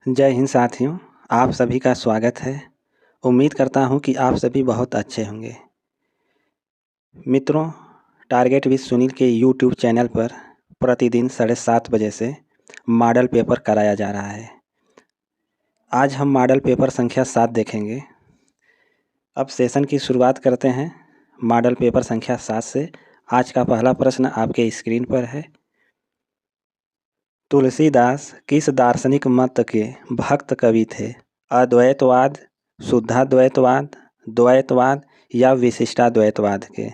जय हिंद साथियों, आप सभी का स्वागत है। उम्मीद करता हूँ कि आप सभी बहुत अच्छे होंगे। मित्रों, टारगेट विद सुनील के यूट्यूब चैनल पर प्रतिदिन 7:30 बजे से मॉडल पेपर कराया जा रहा है। आज हम मॉडल पेपर संख्या 7 देखेंगे। अब सेशन की शुरुआत करते हैं मॉडल पेपर संख्या 7 से। आज का पहला प्रश्न आपके स्क्रीन पर है। तुलसीदास किस दार्शनिक मत के भक्त कवि थे? अद्वैतवाद, शुद्धाद्वैतवाद, द्वैतवाद या विशिष्टाद्वैतवाद के?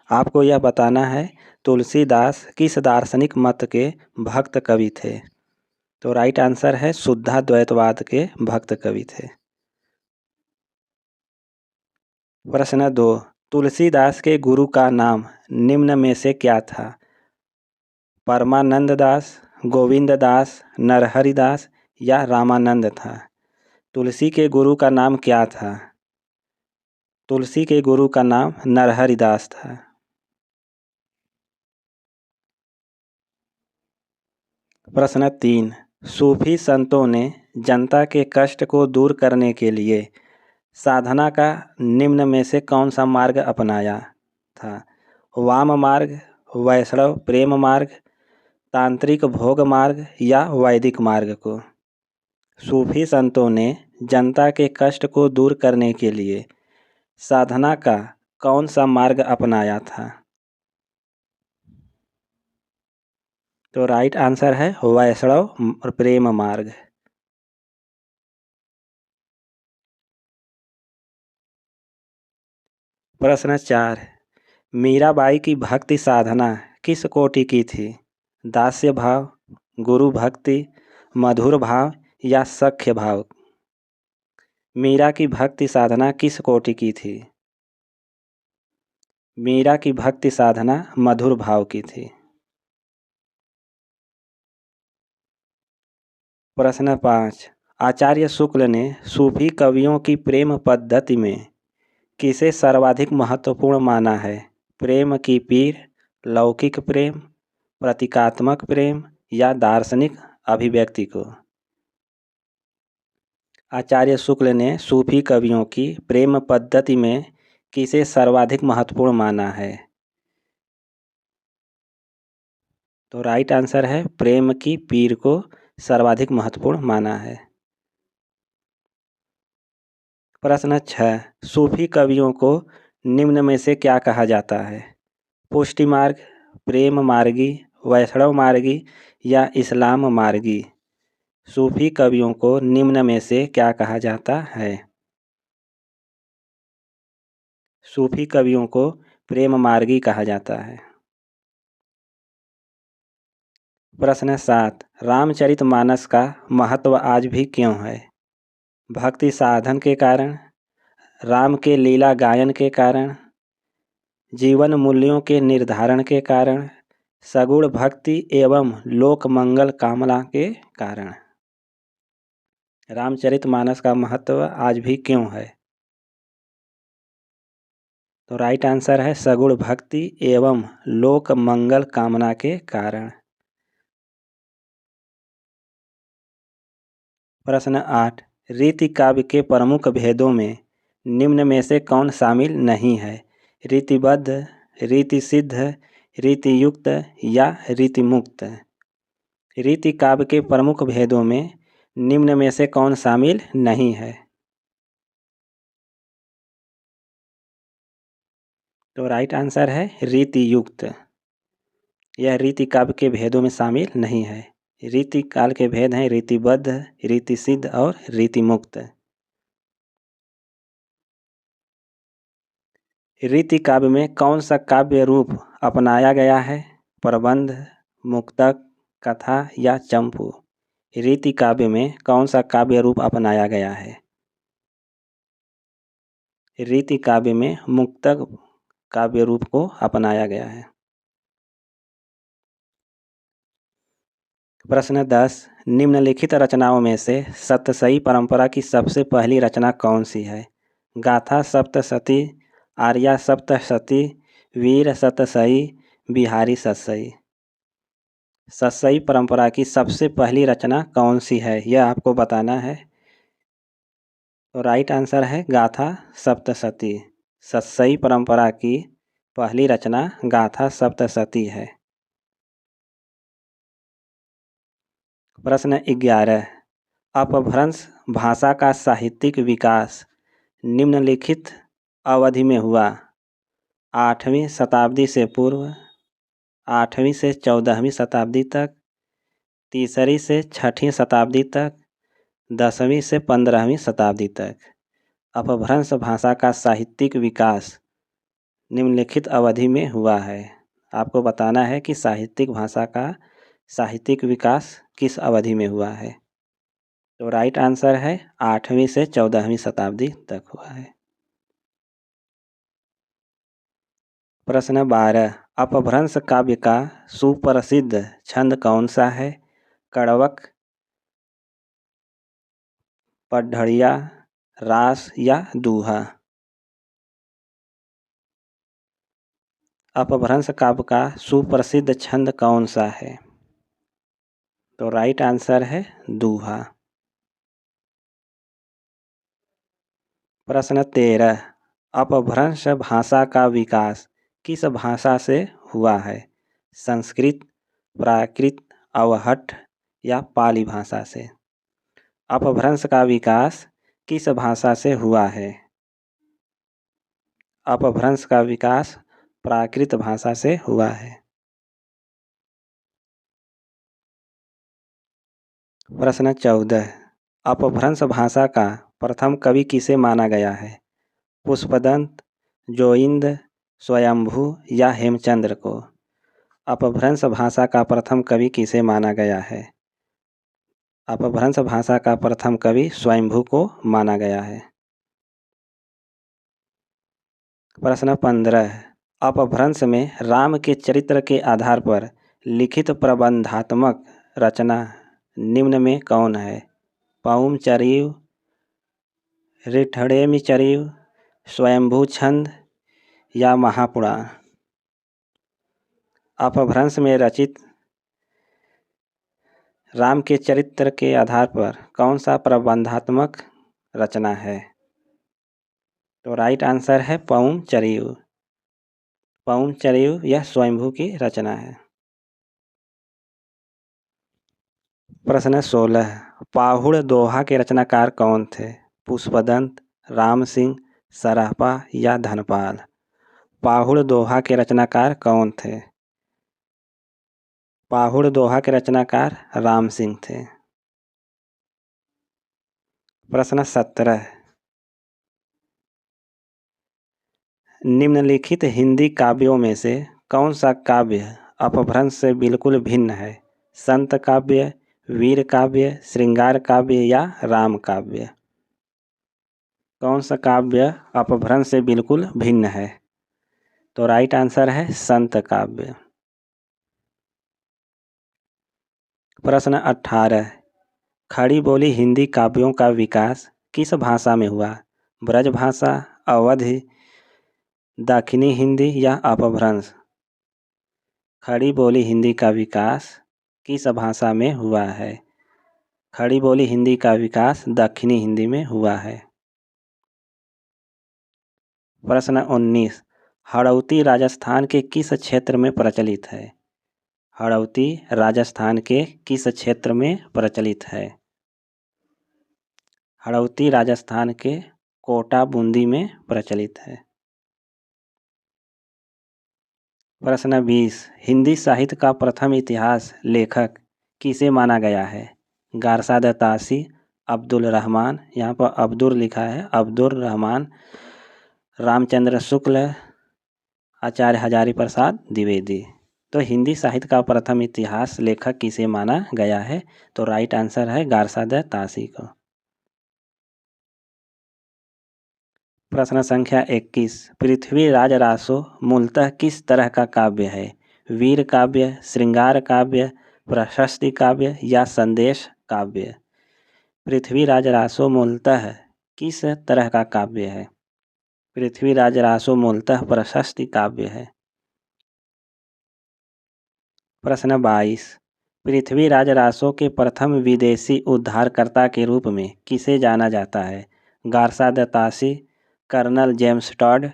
आपको यह बताना है तुलसीदास किस दार्शनिक मत के भक्त कवि थे। तो राइट आंसर है शुद्धाद्वैतवाद के भक्त कवि थे। प्रश्न 2, तुलसीदास के गुरु का नाम निम्न में से क्या था? परमानंद दास, गोविंद दास, नरहरि दास या रामानंद था? तुलसी के गुरु का नाम क्या था? तुलसी के गुरु का नाम नरहरि दास था। प्रश्न 3, सूफी संतों ने जनता के कष्ट को दूर करने के लिए साधना का निम्न में से कौन सा मार्ग अपनाया था? वाम मार्ग, वैष्णव प्रेम मार्ग, तांत्रिक भोग मार्ग या वैदिक मार्ग को? सूफी संतों ने जनता के कष्ट को दूर करने के लिए साधना का कौन सा मार्ग अपनाया था? तो राइट आंसर है वैष्णव प्रेम मार्ग। प्रश्न 4, मीराबाई की भक्ति साधना किस कोटि की थी? दास्य भाव, गुरु भक्ति, मधुर भाव या सख्य भाव? मीरा की भक्ति साधना किस कोटि की थी? मीरा की भक्ति साधना मधुर भाव की थी। प्रश्न 5, आचार्य शुक्ल ने सूफी कवियों की प्रेम पद्धति में किसे सर्वाधिक महत्वपूर्ण माना है? प्रेम की पीर, लौकिक प्रेम, प्रतीकात्मक प्रेम या दार्शनिक अभिव्यक्ति को? आचार्य शुक्ल ने सूफी कवियों की प्रेम पद्धति में किसे सर्वाधिक महत्वपूर्ण माना है? तो राइट आंसर है प्रेम की पीर को सर्वाधिक महत्वपूर्ण माना है। प्रश्न 6, सूफी कवियों को निम्न में से क्या कहा जाता है? पुष्टि मार्ग, प्रेम मार्गी, वैष्णव मार्गी या इस्लाम मार्गी? सूफी कवियों को निम्न में से क्या कहा जाता है? सूफी कवियों को प्रेम मार्गी कहा जाता है। प्रश्न 7, रामचरितमानस का महत्व आज भी क्यों है? भक्ति साधन के कारण, राम के लीला गायन के कारण, जीवन मूल्यों के निर्धारण के कारण, सगुण भक्ति एवं लोक मंगल कामना के कारण? रामचरितमानस का महत्व आज भी क्यों है? तो राइट आंसर है सगुण भक्ति एवं लोक मंगल कामना के कारण। प्रश्न 8, रीति काव्य के प्रमुख भेदों में निम्न में से कौन शामिल नहीं है? रीतिबद्ध, रीति सिद्ध, रीति युक्त या रीति मुक्त? रीति काव्य के प्रमुख भेदों में निम्न में से कौन शामिल नहीं है? तो राइट आंसर है रीति युक्त। यह रीति काव्य के भेदों में शामिल नहीं है। रीति काल के भेद हैं रीतिबद्ध, रीति सिद्ध और रीति मुक्त। रीति काव्य में कौन सा काव्य रूप अपनाया गया है? प्रबंध, मुक्तक, कथा या चंपू? रीति काव्य में कौन सा काव्य रूप अपनाया गया है? रीति काव्य में मुक्तक काव्य रूप को अपनाया गया है। प्रश्न 10, निम्नलिखित रचनाओं में से सतसई परंपरा की सबसे पहली रचना कौन सी है? गाथा सप्तशती, आर्या सप्तशती, वीर सतसई, बिहारी सतसई? सतसई परंपरा की सबसे पहली रचना कौन सी है, यह आपको बताना है। तो राइट आंसर है गाथा सप्तशती। सतसई परंपरा की पहली रचना गाथा सप्तशती है। प्रश्न 11, अपभ्रंश भाषा का साहित्यिक विकास निम्नलिखित अवधि में हुआ। 8वीं शताब्दी से पूर्व, 8वीं से 14वीं शताब्दी तक, 3री से 6ठी शताब्दी तक, 10वीं से 15वीं शताब्दी तक। अपभ्रंश भाषा का साहित्यिक विकास निम्नलिखित अवधि में हुआ है। आपको बताना है कि साहित्यिक भाषा का साहित्यिक विकास किस अवधि में हुआ है। तो राइट आंसर है 8वीं से 14वीं शताब्दी तक हुआ है। प्रश्न 12, अपभ्रंश काव्य का सुप्रसिद्ध छंद कौन सा है। कड़वक, पढ़ड़िया, रास या दूहा। अपभ्रंश काव्य का सुप्रसिद्ध छंद कौन सा है। तो राइट आंसर है दूहा। प्रश्न 13, अपभ्रंश भाषा का विकास किस भाषा से हुआ है। संस्कृत, प्राकृत, अवहट्ठ या पाली भाषा से। अपभ्रंश का विकास किस भाषा से हुआ है। अपभ्रंश का विकास प्राकृत भाषा से हुआ है। प्रश्न 14, अपभ्रंश भाषा का प्रथम कवि किसे माना गया है। पुष्पदंत, जोइंद, स्वयंभू या हेमचंद्र को। अपभ्रंश भाषा का प्रथम कवि किसे माना गया है। अपभ्रंश भाषा का प्रथम कवि स्वयंभू को माना गया है। प्रश्न 15, अपभ्रंश में राम के चरित्र के आधार पर लिखित प्रबंधात्मक रचना निम्न में कौन है। पौम चरिव, रिठड़ेमि चरिव, स्वयंभू छंद या महापुराण। अपभ्रंश में रचित राम के चरित्र के आधार पर कौन सा प्रबंधात्मक रचना है। तो राइट आंसर है पौम चरिव। पौम चरिव यह स्वयंभू की रचना है। प्रश्न 16, पाहुड़ दोहा के रचनाकार कौन थे। पुष्पदंत, राम सिंह, सरापा या धनपाल। पाहुड़ दोहा के रचनाकार कौन थे। पाहुड़ दोहा के रचनाकार राम सिंह थे। प्रश्न 17, निम्नलिखित हिंदी काव्यों में से कौन सा काव्य अपभ्रंश से बिल्कुल भिन्न है। संत काव्य, वीर काव्य, श्रृंगार काव्य या राम काव्य। कौन सा काव्य अपभ्रंश से बिल्कुल भिन्न है। तो राइट आंसर है संत काव्य। प्रश्न 18, खड़ी बोली हिंदी काव्यों का विकास किस भाषा में हुआ। ब्रज भाषा, अवधी, दक्षिणी हिंदी या अपभ्रंश। खड़ी बोली हिंदी का विकास किस भाषा में हुआ है। खड़ी बोली हिंदी का विकास दक्षिणी हिंदी में हुआ है। प्रश्न 19, हड़ौती राजस्थान के किस क्षेत्र में प्रचलित है। हड़ौती राजस्थान के किस क्षेत्र में प्रचलित है। हड़ौती राजस्थान के कोटा बूंदी में प्रचलित है। प्रश्न 20, हिंदी साहित्य का प्रथम इतिहास लेखक किसे माना गया है। गारसाद तासी, अब्दुल रहमान, यहाँ पर अब्दुल लिखा है, अब्दुल रहमान, रामचंद्र शुक्ल, आचार्य हजारी प्रसाद द्विवेदी। तो हिंदी साहित्य का प्रथम इतिहास लेखक किसे माना गया है। तो राइट आंसर है गारसाद तासी को। प्रश्न संख्या 21, पृथ्वीराज रासो मूलतः किस तरह का काव्य है। वीर काव्य, श्रृंगार काव्य, प्रशस्ति काव्य या संदेश काव्य। पृथ्वीराज रासो मूलतः किस तरह का काव्य है। पृथ्वीराज रासो मूलतः प्रशस्ति काव्य है। प्रश्न 22, पृथ्वीराज रासो के प्रथम विदेशी उद्धारकर्ता के रूप में किसे जाना जाता है? Garcin de Tassy, colonel James Tod,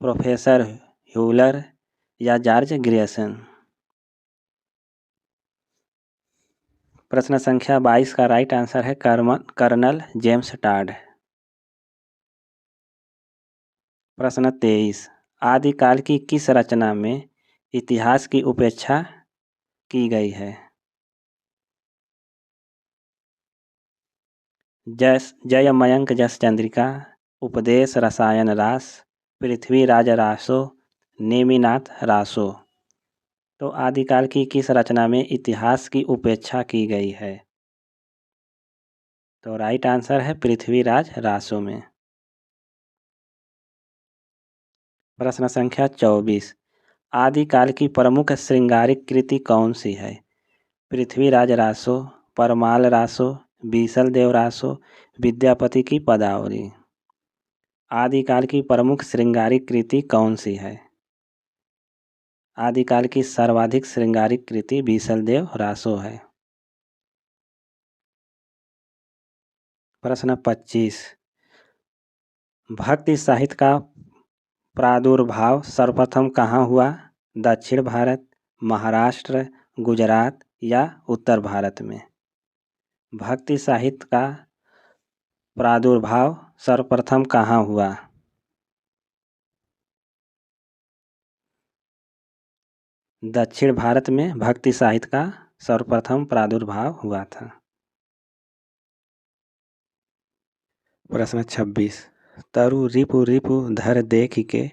professor Buhler या जॉर्ज ग्रियर्सन? प्रश्न संख्या 22 का राइट आंसर है कर्नल जेम्स टॉड। प्रश्न 23, आदिकाल की किस रचना में इतिहास की उपेक्षा की गई है? जयमयंक जस चंद्रिका, उपदेश रसायन रास, पृथ्वीराज रासो, नेमिनाथ रासो। तो आदिकाल की किस रचना में इतिहास की उपेक्षा की गई है? तो राइट आंसर है पृथ्वीराज रासो में। प्रश्न संख्या 24, आदिकाल की प्रमुख श्रृंगारिक कृति कौन सी है? पृथ्वीराज रासो, परमाल रासो, बीसल देव रासो, विद्यापति की पदावली। आदिकाल की प्रमुख श्रृंगारिक कृति कौन सी है? आदिकाल की सर्वाधिक श्रृंगारिक कृति बीसल देव रासो है। प्रश्न 25, भक्ति साहित्य का प्रादुर्भाव सर्वप्रथम कहाँ हुआ? दक्षिण भारत, महाराष्ट्र, गुजरात या उत्तर भारत में? भक्ति साहित्य का प्रादुर्भाव सर्वप्रथम कहाँ हुआ? दक्षिण भारत में भक्ति साहित्य का सर्वप्रथम प्रादुर्भाव हुआ था। प्रश्न 26, तरु रिपु रिपु धर देख के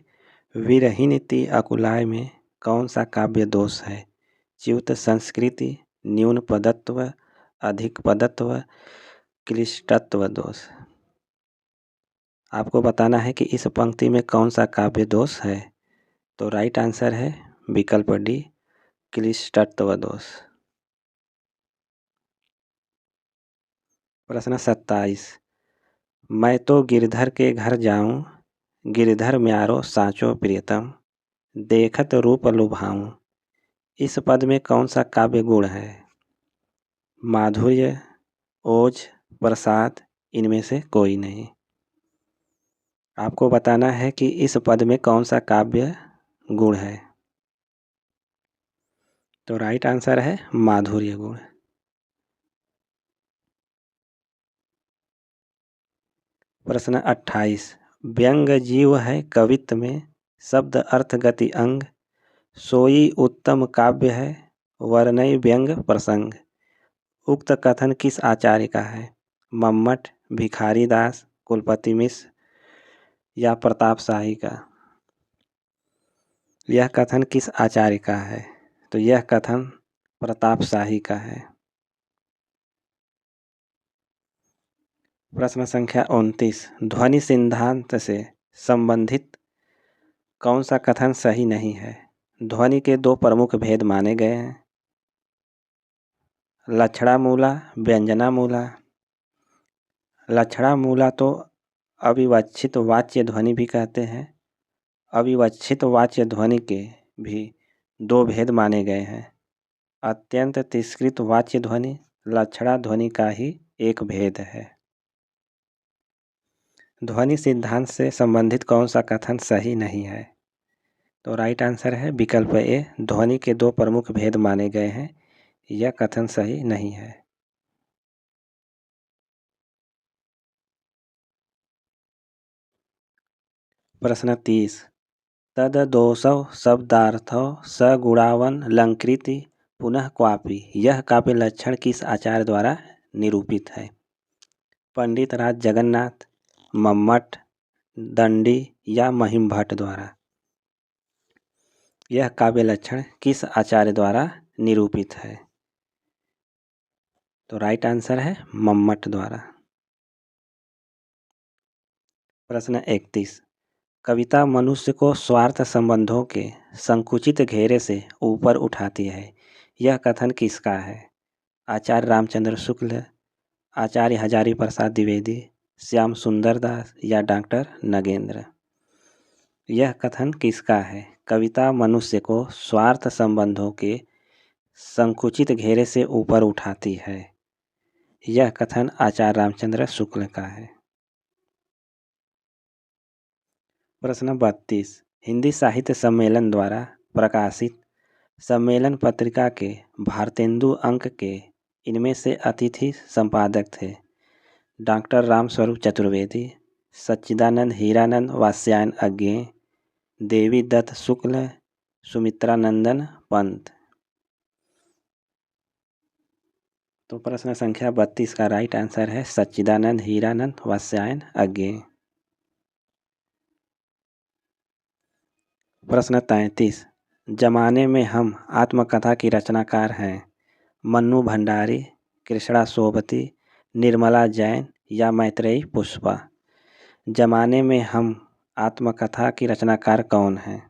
विरहिन ती अकुलाय में कौन सा काव्य दोष है? च्युत संस्कृति, न्यून पदत्व, अधिक पदत्व, क्लिष्टत्व दोष। आपको बताना है कि इस पंक्ति में कौन सा काव्य दोष है। तो राइट आंसर है विकल्प डी, क्लिष्टत्व दोष। प्रश्न 27, मैं तो गिरधर के घर जाऊं, गिरधर म्यारो साचो प्रियतम, देखत रूप लुभाऊं। इस पद में कौन सा काव्य गुण है? माधुर्य, ओज, प्रसाद, इनमें से कोई नहीं। आपको बताना है कि इस पद में कौन सा काव्य गुण है। तो राइट आंसर है माधुर्य गुण। प्रश्न 28, व्यंग जीव है कवित्व में, शब्द अर्थ गति अंग, सोई उत्तम काव्य है, वर्णय व्यंग प्रसंग। उक्त कथन किस आचार्य का है? मम्मट, भिखारी दास, कुलपति मिश्र या प्रताप शाही का? यह कथन किस आचार्य का है? तो यह कथन प्रताप शाही का है। प्रश्न संख्या 29, ध्वनि सिद्धांत से संबंधित कौन सा कथन सही नहीं है? ध्वनि के दो प्रमुख भेद माने गए हैं, लक्षणा मूला, व्यंजना मूला। लक्षणा मूला तो अविवक्षित वाच्य ध्वनि भी कहते हैं। अविवक्षित वाच्य ध्वनि के भी दो भेद माने गए हैं, अत्यंत तिरस्कृत वाच्य ध्वनि लक्षणा ध्वनि का ही एक भेद है। ध्वनि सिद्धांत से संबंधित कौन सा कथन सही नहीं है? तो राइट आंसर है विकल्प ए, ध्वनि के दो प्रमुख भेद माने गए हैं, यह कथन सही नहीं है। प्रश्न 30, तद दोषौ शब्दार्थौ सगुणावन लंकृति पुनः क्वापि, यह काव्य लक्षण किस आचार्य द्वारा निरूपित है? पंडित राज जगन्नाथ, मम्मट, दंडी या महिम भट्ट द्वारा? यह काव्य लक्षण किस आचार्य द्वारा निरूपित है? तो राइट आंसर है मम्मट द्वारा। प्रश्न 31, कविता मनुष्य को स्वार्थ संबंधों के संकुचित घेरे से ऊपर उठाती है, यह कथन किसका है? आचार्य रामचंद्र शुक्ल, आचार्य हजारी प्रसाद द्विवेदी, श्याम सुंदर दास या डॉक्टर नगेंद्र? यह कथन किसका है? कविता मनुष्य को स्वार्थ संबंधों के संकुचित घेरे से ऊपर उठाती है। यह कथन आचार्य रामचंद्र शुक्ल का है। प्रश्न 32। हिंदी साहित्य सम्मेलन द्वारा प्रकाशित सम्मेलन पत्रिका के भारतेंदु अंक के इनमें से अतिथि संपादक थे डॉक्टर रामस्वरूप चतुर्वेदी, सच्चिदानंद हीरानंद वात्स्यायन अज्ञेय, देवी दत्त शुक्ल, सुमित्रानंदन पंत। तो प्रश्न संख्या 32 का राइट आंसर है सच्चिदानंद हीरानंद वात्स्यायन अज्ञेय। प्रश्न 33। जमाने में हम आत्मकथा की रचनाकार हैं मन्नू भंडारी, कृष्णा सोबती, निर्मला जैन या मैत्रेयी पुष्पा। जमाने में हम आत्मकथा की रचनाकार कौन है?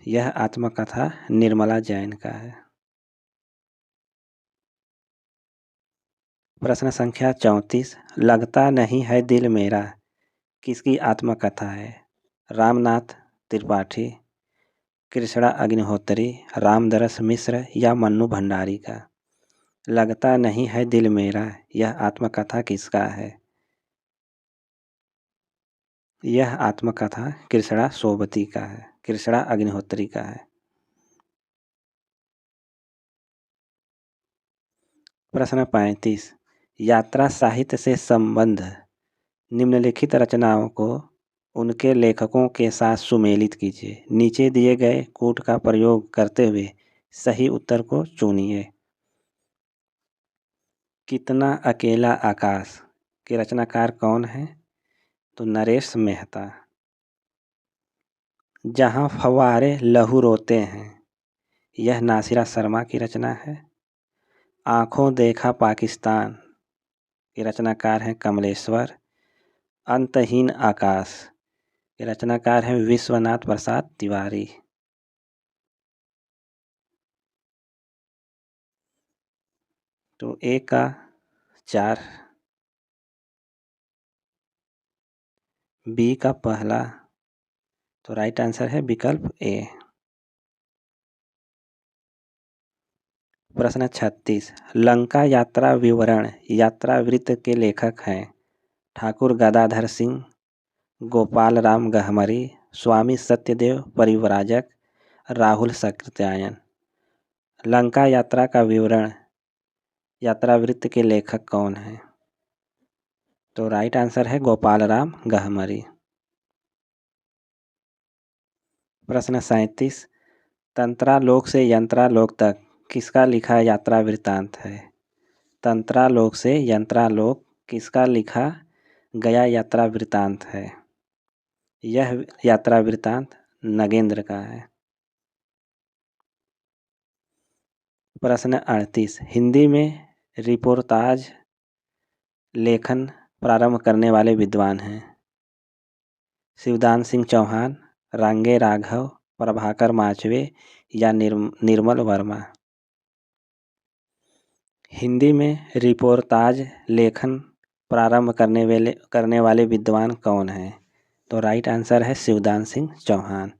यह आत्मकथा निर्मला जैन का है। प्रश्न संख्या 34। लगता नहीं है दिल मेरा किसकी आत्मकथा है? रामनाथ त्रिपाठी, कृष्णा अग्निहोत्री, रामदरस मिश्र या मन्नू भंडारी का। लगता नहीं है दिल मेरा यह आत्मकथा किसका है? यह आत्मकथा कृष्णा सोबती का है, कृष्णा अग्निहोत्री का है। प्रश्न 35। यात्रा साहित्य से संबंध निम्नलिखित रचनाओं को उनके लेखकों के साथ सुमेलित कीजिए। नीचे दिए गए कूट का प्रयोग करते हुए सही उत्तर को चुनिए। कितना अकेला आकाश के रचनाकार कौन है? तो नरेश मेहता। जहाँ फव्वारे लहू रोते हैं यह नासिरा शर्मा की रचना है। आँखों देखा पाकिस्तान के रचनाकार हैं कमलेश्वर। अंतहीन आकाश के रचनाकार हैं विश्वनाथ प्रसाद तिवारी। तो ए का 4, बी का पहला, तो राइट आंसर है विकल्प ए। प्रश्न 36। लंका यात्रा विवरण यात्रा वृत्त के लेखक हैं ठाकुर गदाधर सिंह, गोपाल राम गहमरी, स्वामी सत्यदेव परिव्राजक, राहुल सकृत्यायन। लंका यात्रा का विवरण यात्रा वृत्त के लेखक कौन है? तो राइट आंसर है गोपाल राम गहमरी। प्रश्न 37। तंत्रालोक से यंत्रालोक तक किसका लिखा यात्रा वृत्तांत है? तंत्रालोक से यंत्रालोक किसका लिखा गया यात्रा वृत्तांत है? यह यात्रा वृत्तांत नगेंद्र का है। प्रश्न 38। हिंदी में रिपोर्ताज लेखन प्रारंभ करने वाले विद्वान हैं शिवदान सिंह चौहान, रांगे राघव, प्रभाकर माचवे या निर्मल वर्मा। हिंदी में रिपोर्ताज लेखन प्रारंभ करने वाले विद्वान कौन हैं? तो राइट आंसर है शिवदान सिंह चौहान।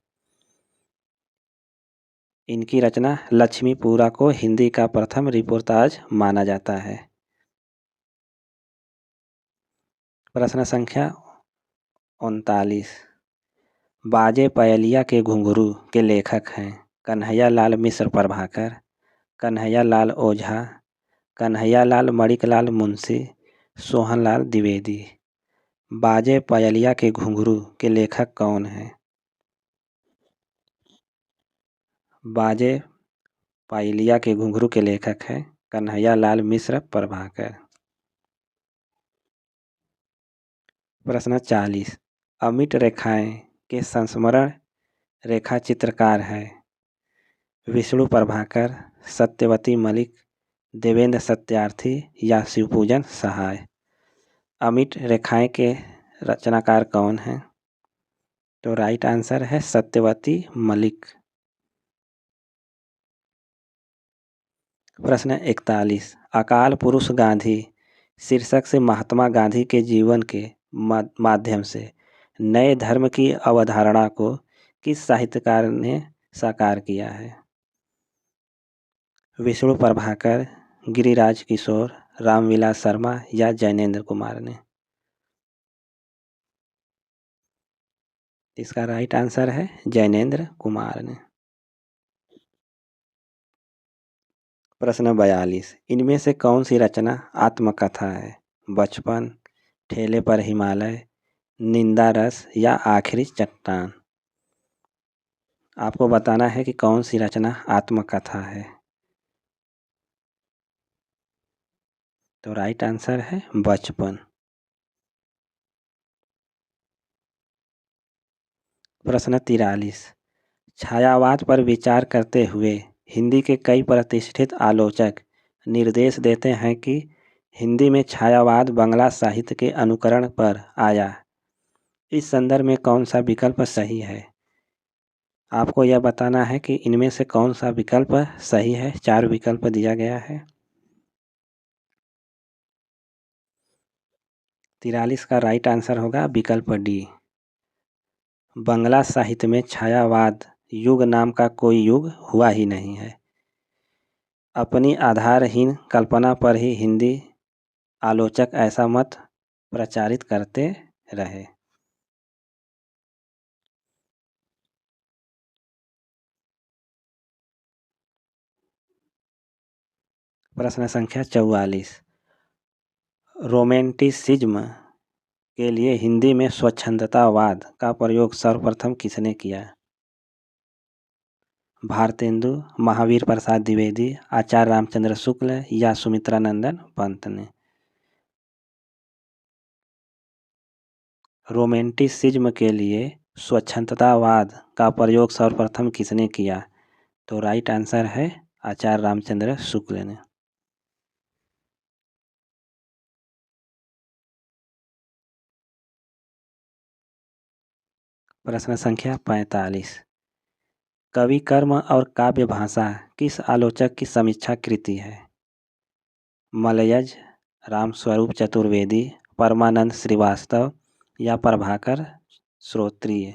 इनकी रचना लक्ष्मीपुरा को हिंदी का प्रथम रिपोर्ताज माना जाता है। प्रश्न संख्या 39। बाजे पयलिया के घुंघरू के लेखक हैं कन्हैया लाल मिश्र प्रभाकर, कन्हैया लाल ओझा, कन्हैया लाल मणिकलाल मुंशी, सोहनलाल द्विवेदी। बाजे पयलिया के घुंघरू के लेखक कौन हैं? बाजे पायलिया के घुंघरू के लेखक हैं कन्हैया लाल मिश्र प्रभाकर। प्रश्न 40। अमिट रेखाएं के संस्मरण रेखा चित्रकार है विष्णु प्रभाकर, सत्यवती मलिक, देवेंद्र सत्यार्थी या शिवपूजन सहाय। अमिट रेखाएं के रचनाकार कौन हैं? तो राइट आंसर है सत्यवती मलिक। प्रश्न 41। अकाल पुरुष गांधी शीर्षक से महात्मा गांधी के जीवन के माध्यम से नए धर्म की अवधारणा को किस साहित्यकार ने साकार किया है? विष्णु प्रभाकर, गिरिराज किशोर, रामविलास शर्मा या जैनेंद्र कुमार ने? इसका राइट आंसर है जैनेंद्र कुमार ने। प्रश्न 42, इनमें से कौन सी रचना आत्मकथा है? बचपन, ठेले पर हिमालय, निंदा रस या आखिरी चट्टान? आपको बताना है कि कौन सी रचना आत्मकथा है। तो राइट आंसर है बचपन। प्रश्न 43, छायावाद पर विचार करते हुए हिंदी के कई प्रतिष्ठित आलोचक निर्देश देते हैं कि हिंदी में छायावाद बांग्ला साहित्य के अनुकरण पर आया। इस संदर्भ में कौन सा विकल्प सही है? आपको यह बताना है कि इनमें से कौन सा विकल्प सही है। 4 विकल्प दिया गया है। 43 का राइट आंसर होगा विकल्प डी। बांग्ला साहित्य में छायावाद युग नाम का कोई युग हुआ ही नहीं है। अपनी आधारहीन कल्पना पर ही हिंदी आलोचक ऐसा मत प्रचारित करते रहे। प्रश्न संख्या 44, रोमेंटिसिज्म के लिए हिंदी में स्वच्छंदतावाद का प्रयोग सर्वप्रथम किसने किया? भारतेंदु, महावीर प्रसाद द्विवेदी, आचार्य रामचंद्र शुक्ल या सुमित्रानंदन पंत ने? रोमेंटिसिज्म के लिए स्वच्छंदतावाद का प्रयोग सर्वप्रथम किसने किया? तो राइट आंसर है आचार्य रामचंद्र शुक्ल ने। प्रश्न संख्या 45, कवि कर्म और काव्य भाषा किस आलोचक की समीक्षा कृति है? मलयज, रामस्वरूप चतुर्वेदी, परमानंद श्रीवास्तव या प्रभाकर श्रोत्रिय?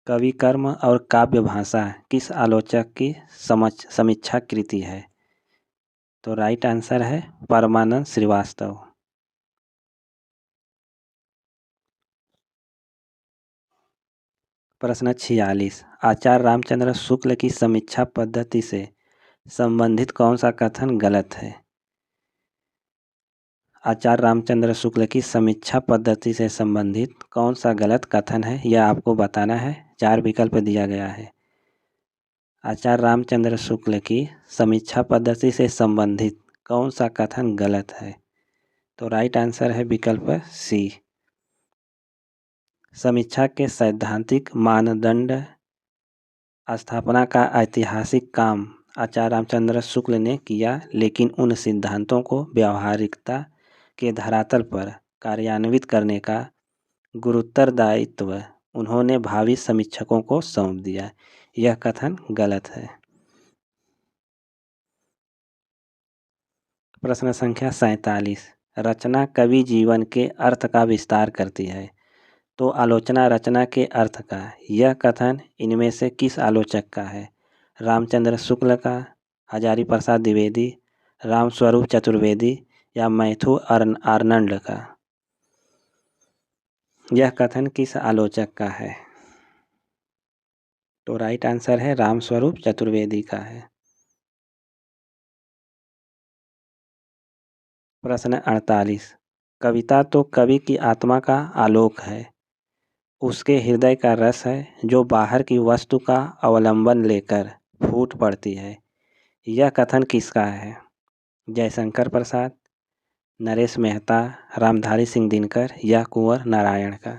कवि कर्म और काव्य भाषा किस आलोचक की समीक्षा कृति है? तो राइट आंसर है परमानंद श्रीवास्तव। प्रश्न 46, आचार्य रामचंद्र शुक्ल की समीक्षा पद्धति से संबंधित कौन सा कथन गलत है? आचार्य रामचंद्र शुक्ल की समीक्षा पद्धति से संबंधित कौन सा गलत कथन है, यह आपको बताना है। 4 विकल्प दिया गया है। आचार्य रामचंद्र शुक्ल की समीक्षा पद्धति से संबंधित कौन सा कथन गलत है? तो राइट आंसर है विकल्प सी। समीक्षा के सैद्धांतिक मानदंड स्थापना का ऐतिहासिक काम आचार्य रामचंद्र शुक्ल ने किया, लेकिन उन सिद्धांतों को व्यावहारिकता के धरातल पर कार्यान्वित करने का गुरुत्तरदायित्व उन्होंने भावी समीक्षकों को सौंप दिया। यह कथन गलत है। प्रश्न संख्या 47, रचना कवि जीवन के अर्थ का विस्तार करती है, तो आलोचना रचना के अर्थ का, यह कथन इनमें से किस आलोचक का है? रामचंद्र शुक्ल का, हजारी प्रसाद द्विवेदी, रामस्वरूप चतुर्वेदी या मैथ्यू आर्नल्ड का? यह कथन किस आलोचक का है? तो राइट आंसर है रामस्वरूप चतुर्वेदी का है। प्रश्न 48, कविता तो कवि की आत्मा का आलोक है, उसके हृदय का रस है जो बाहर की वस्तु का अवलंबन लेकर फूट पड़ती है। यह कथन किसका है? जयशंकर प्रसाद, नरेश मेहता, रामधारी सिंह दिनकर या कुंवर नारायण का?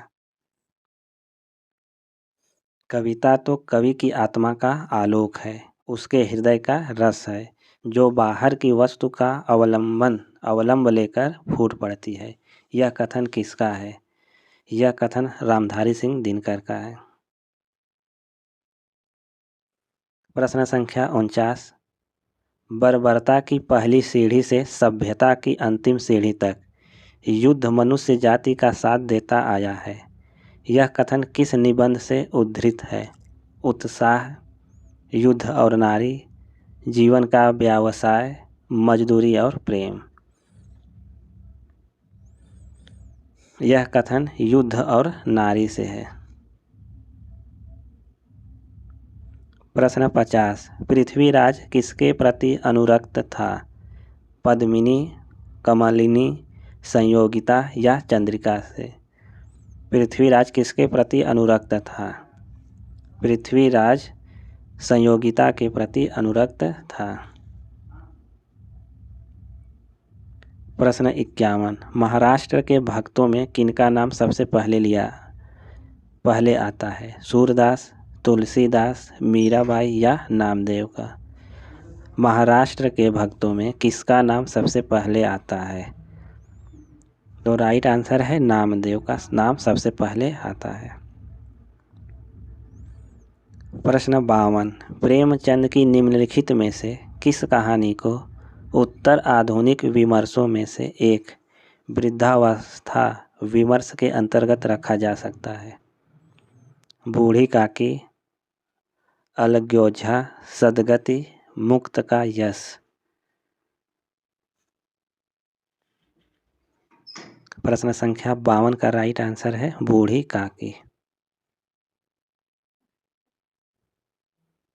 कविता तो कवि की आत्मा का आलोक है, उसके हृदय का रस है जो बाहर की वस्तु का अवलंब लेकर फूट पड़ती है। यह कथन किसका है? यह कथन रामधारी सिंह दिनकर का है। प्रश्न संख्या 49, बर्बरता की पहली सीढ़ी से सभ्यता की अंतिम सीढ़ी तक युद्ध मनुष्य जाति का साथ देता आया है। यह कथन किस निबंध से उद्धृत है? उत्साह, युद्ध और नारी, जीवन का व्यवसाय, मजदूरी और प्रेम। यह कथन युद्ध और नारी से है। प्रश्न 50, पृथ्वीराज किसके प्रति अनुरक्त था? पद्मिनी, कमलिनी, संयोगिता या चंद्रिका से? पृथ्वीराज किसके प्रति अनुरक्त था? पृथ्वीराज संयोगिता के प्रति अनुरक्त था। प्रश्न 51, महाराष्ट्र के भक्तों में किनका नाम सबसे पहले आता है? सूरदास, तुलसीदास, मीराबाई या नामदेव का? महाराष्ट्र के भक्तों में किसका नाम सबसे पहले आता है? तो राइट आंसर है नामदेव का नाम सबसे पहले आता है। प्रश्न 52, प्रेमचंद की निम्नलिखित में से किस कहानी को उत्तर आधुनिक विमर्शों में से एक वृद्धावस्था विमर्श के अंतर्गत रखा जा सकता है? बूढ़ी काकी, अलग्योझा, सदगति, मुक्त का यश। प्रश्न संख्या 52 का राइट आंसर है बूढ़ी काकी।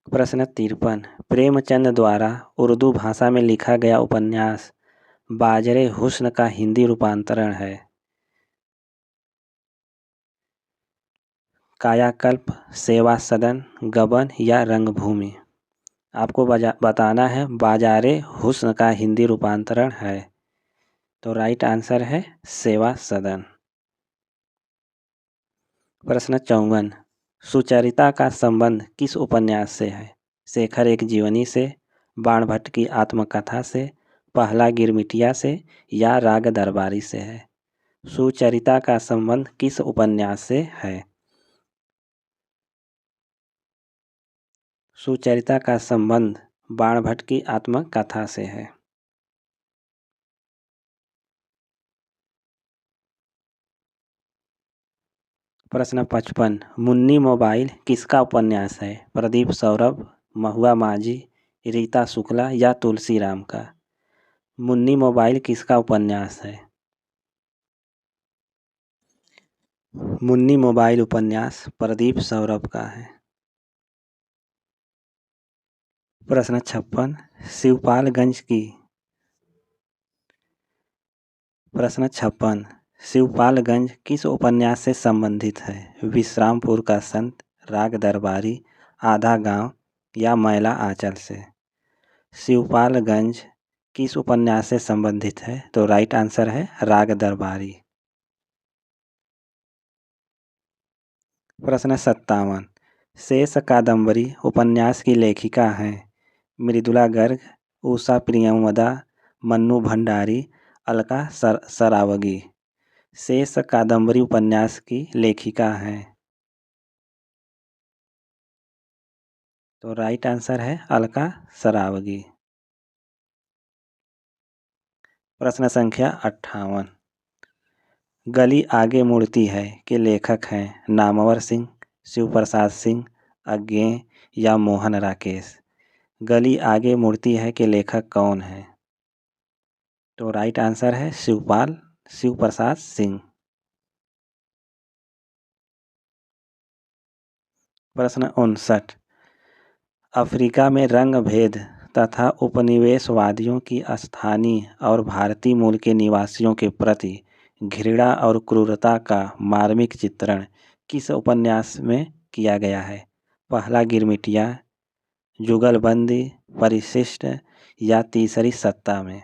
प्रश्न 53, प्रेमचंद द्वारा उर्दू भाषा में लिखा गया उपन्यास बाजरे हुस्न का हिंदी रूपांतरण है? कायाकल्प, सेवा सदन, गबन या रंगभूमि? आपको बताना है बाजारे हुस्न का हिंदी रूपांतरण है। तो राइट आंसर है सेवा सदन। प्रश्न 54, सुचरिता का संबंध किस उपन्यास से है? शेखर एक जीवनी से, बाणभट्ट की आत्मकथा से, पहला गिरमिटिया से या राग दरबारी से है? सुचरिता का संबंध किस उपन्यास से है? सुचरिता का संबंध बाणभट्ट की आत्मकथा से है। प्रश्न 55, मुन्नी मोबाइल किसका उपन्यास है? प्रदीप सौरभ, महुआ माझी, रीता शुक्ला या तुलसीराम का? मुन्नी मोबाइल किसका उपन्यास है? मुन्नी मोबाइल उपन्यास प्रदीप सौरभ का है। प्रश्न 56, शिवपालगंज किस उपन्यास से संबंधित है? विश्रामपुर का संत, राग दरबारी, आधा गांव या मैला आंचल से? शिवपालगंज किस उपन्यास से संबंधित है? तो राइट आंसर है राग दरबारी। प्रश्न 57, शेष कादंबरी उपन्यास की लेखिका हैं? मृदुला गर्ग, उषा प्रियंवदा, मन्नू भंडारी, अलका सरावगी? शेष कादंबरी उपन्यास की लेखिका हैं? तो राइट आंसर है अलका सरावगी। प्रश्न संख्या 58, गली आगे मुड़ती है के लेखक हैं? नामवर सिंह, शिवप्रसाद सिंह, अज्ञेय या मोहन राकेश? गली आगे मुड़ती है के लेखक कौन है? तो राइट आंसर है शिवप्रसाद सिंह। प्रश्न 59, अफ्रीका में रंग भेद तथा उपनिवेशवादियों की स्थानीय और भारतीय मूल के निवासियों के प्रति घृणा और क्रूरता का मार्मिक चित्रण किस उपन्यास में किया गया है? पहला गिरमिटिया, जुगलबंदी, परिशिष्ट या तीसरी सत्ता में?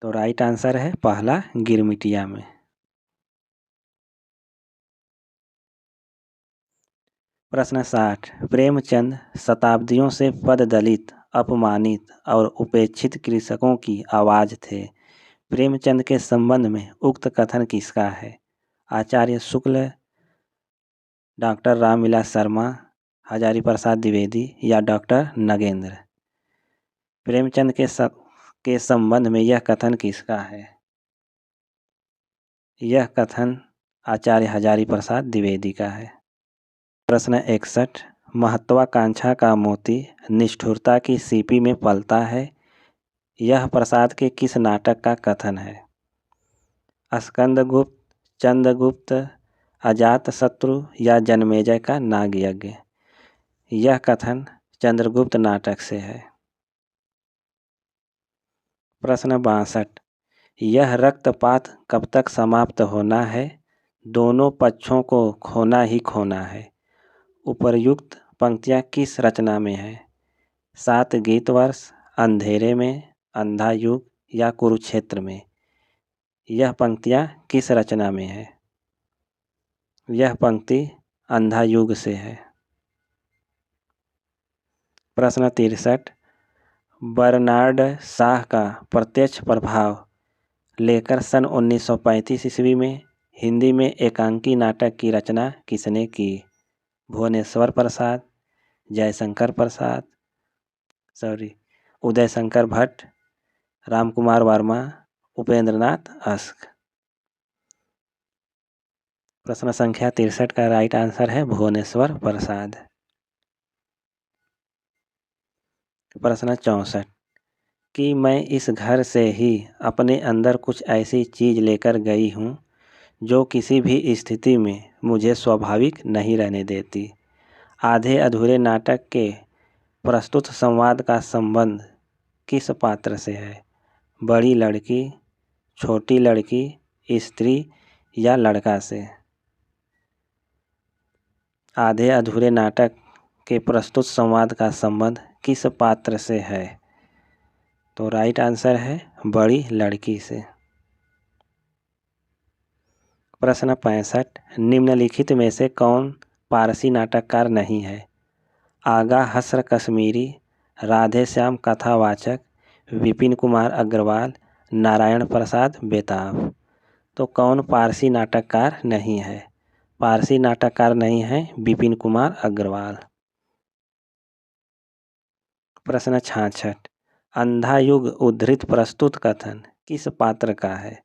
तो राइट आंसर है पहला गिरमिटिया में। प्रश्न 60, प्रेमचंद शताब्दियों से पददलित, अपमानित और उपेक्षित कृषकों की आवाज़ थे। प्रेमचंद के संबंध में उक्त कथन किसका है? आचार्य शुक्ल, डॉक्टर रामविलास शर्मा, हजारी प्रसाद द्विवेदी या डॉक्टर नगेंद्र? प्रेमचंद के संबंध में यह कथन किसका है? यह कथन आचार्य हजारी प्रसाद द्विवेदी का है। प्रश्न 61। महत्वाकांक्षा का मोती निष्ठुरता की सीपी में पलता है, यह प्रसाद के किस नाटक का कथन है? स्कंदगुप्त, चंद्रगुप्त, अजातशत्रु या जन्मेजय का नागयज्ञ? यह कथन चंद्रगुप्त नाटक से है। प्रश्न 62। यह रक्तपात कब तक समाप्त होना है? दोनों पक्षों को खोना ही खोना है। उपर्युक्त पंक्तियाँ किस रचना में है? 7 गीत वर्ष, अंधेरे में, अंधा युग या कुरुक्षेत्र में? यह पंक्तियाँ किस रचना में है? यह पंक्ति अंधा युग से है। प्रश्न 63। बर्नार्ड शाह का प्रत्यक्ष प्रभाव लेकर सन 1935 ईस्वी में हिंदी में एकांकी नाटक की रचना किसने की? भुवनेश्वर प्रसाद, उदय शंकर भट्ट, रामकुमार वर्मा, उपेंद्रनाथ अस्क? प्रश्न संख्या 63 का राइट आंसर है भुवनेश्वर प्रसाद। प्रश्न 64। कि मैं इस घर से ही अपने अंदर कुछ ऐसी चीज़ लेकर गई हूँ जो किसी भी स्थिति में मुझे स्वाभाविक नहीं रहने देती। आधे अधूरे नाटक के प्रस्तुत संवाद का संबंध किस पात्र से है? बड़ी लड़की, छोटी लड़की, स्त्री या लड़का से? आधे अधूरे नाटक के प्रस्तुत संवाद का संबंध किस पात्र से है? तो राइट आंसर है बड़ी लड़की से। प्रश्न 65। निम्नलिखित में से कौन पारसी नाटककार नहीं है? आगा हसर कश्मीरी, राधे श्याम कथावाचक, विपिन कुमार अग्रवाल, नारायण प्रसाद बेताब? तो कौन पारसी नाटककार नहीं है? पारसी नाटककार नहीं है विपिन कुमार अग्रवाल। प्रश्न 66। अंधा युग उद्धृत प्रस्तुत कथन किस पात्र का है?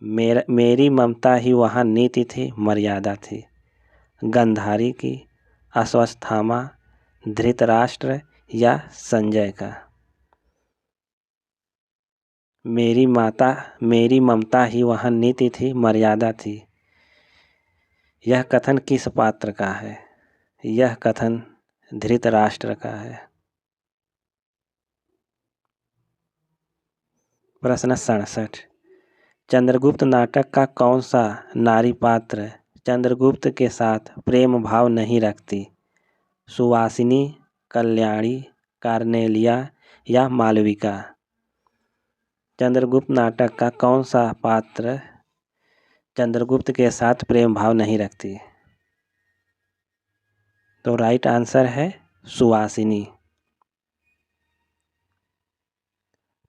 मेरी ममता ही वहाँ नीति थी, मर्यादा थी? गंधारी की, अश्वत्थामा, धृतराष्ट्र या संजय का? मेरी ममता ही वहाँ नीति थी, मर्यादा थी। यह कथन किस पात्र का है? यह कथन धृतराष्ट्र का है। प्रश्न 67। चंद्रगुप्त नाटक का कौन सा नारी पात्र चंद्रगुप्त के साथ प्रेम भाव नहीं रखती? सुवासिनी, कल्याणी, कार्नेलिया या मालविका? चंद्रगुप्त नाटक का कौन सा पात्र चंद्रगुप्त के साथ प्रेम भाव नहीं रखती? तो राइट आंसर है सुवासिनी।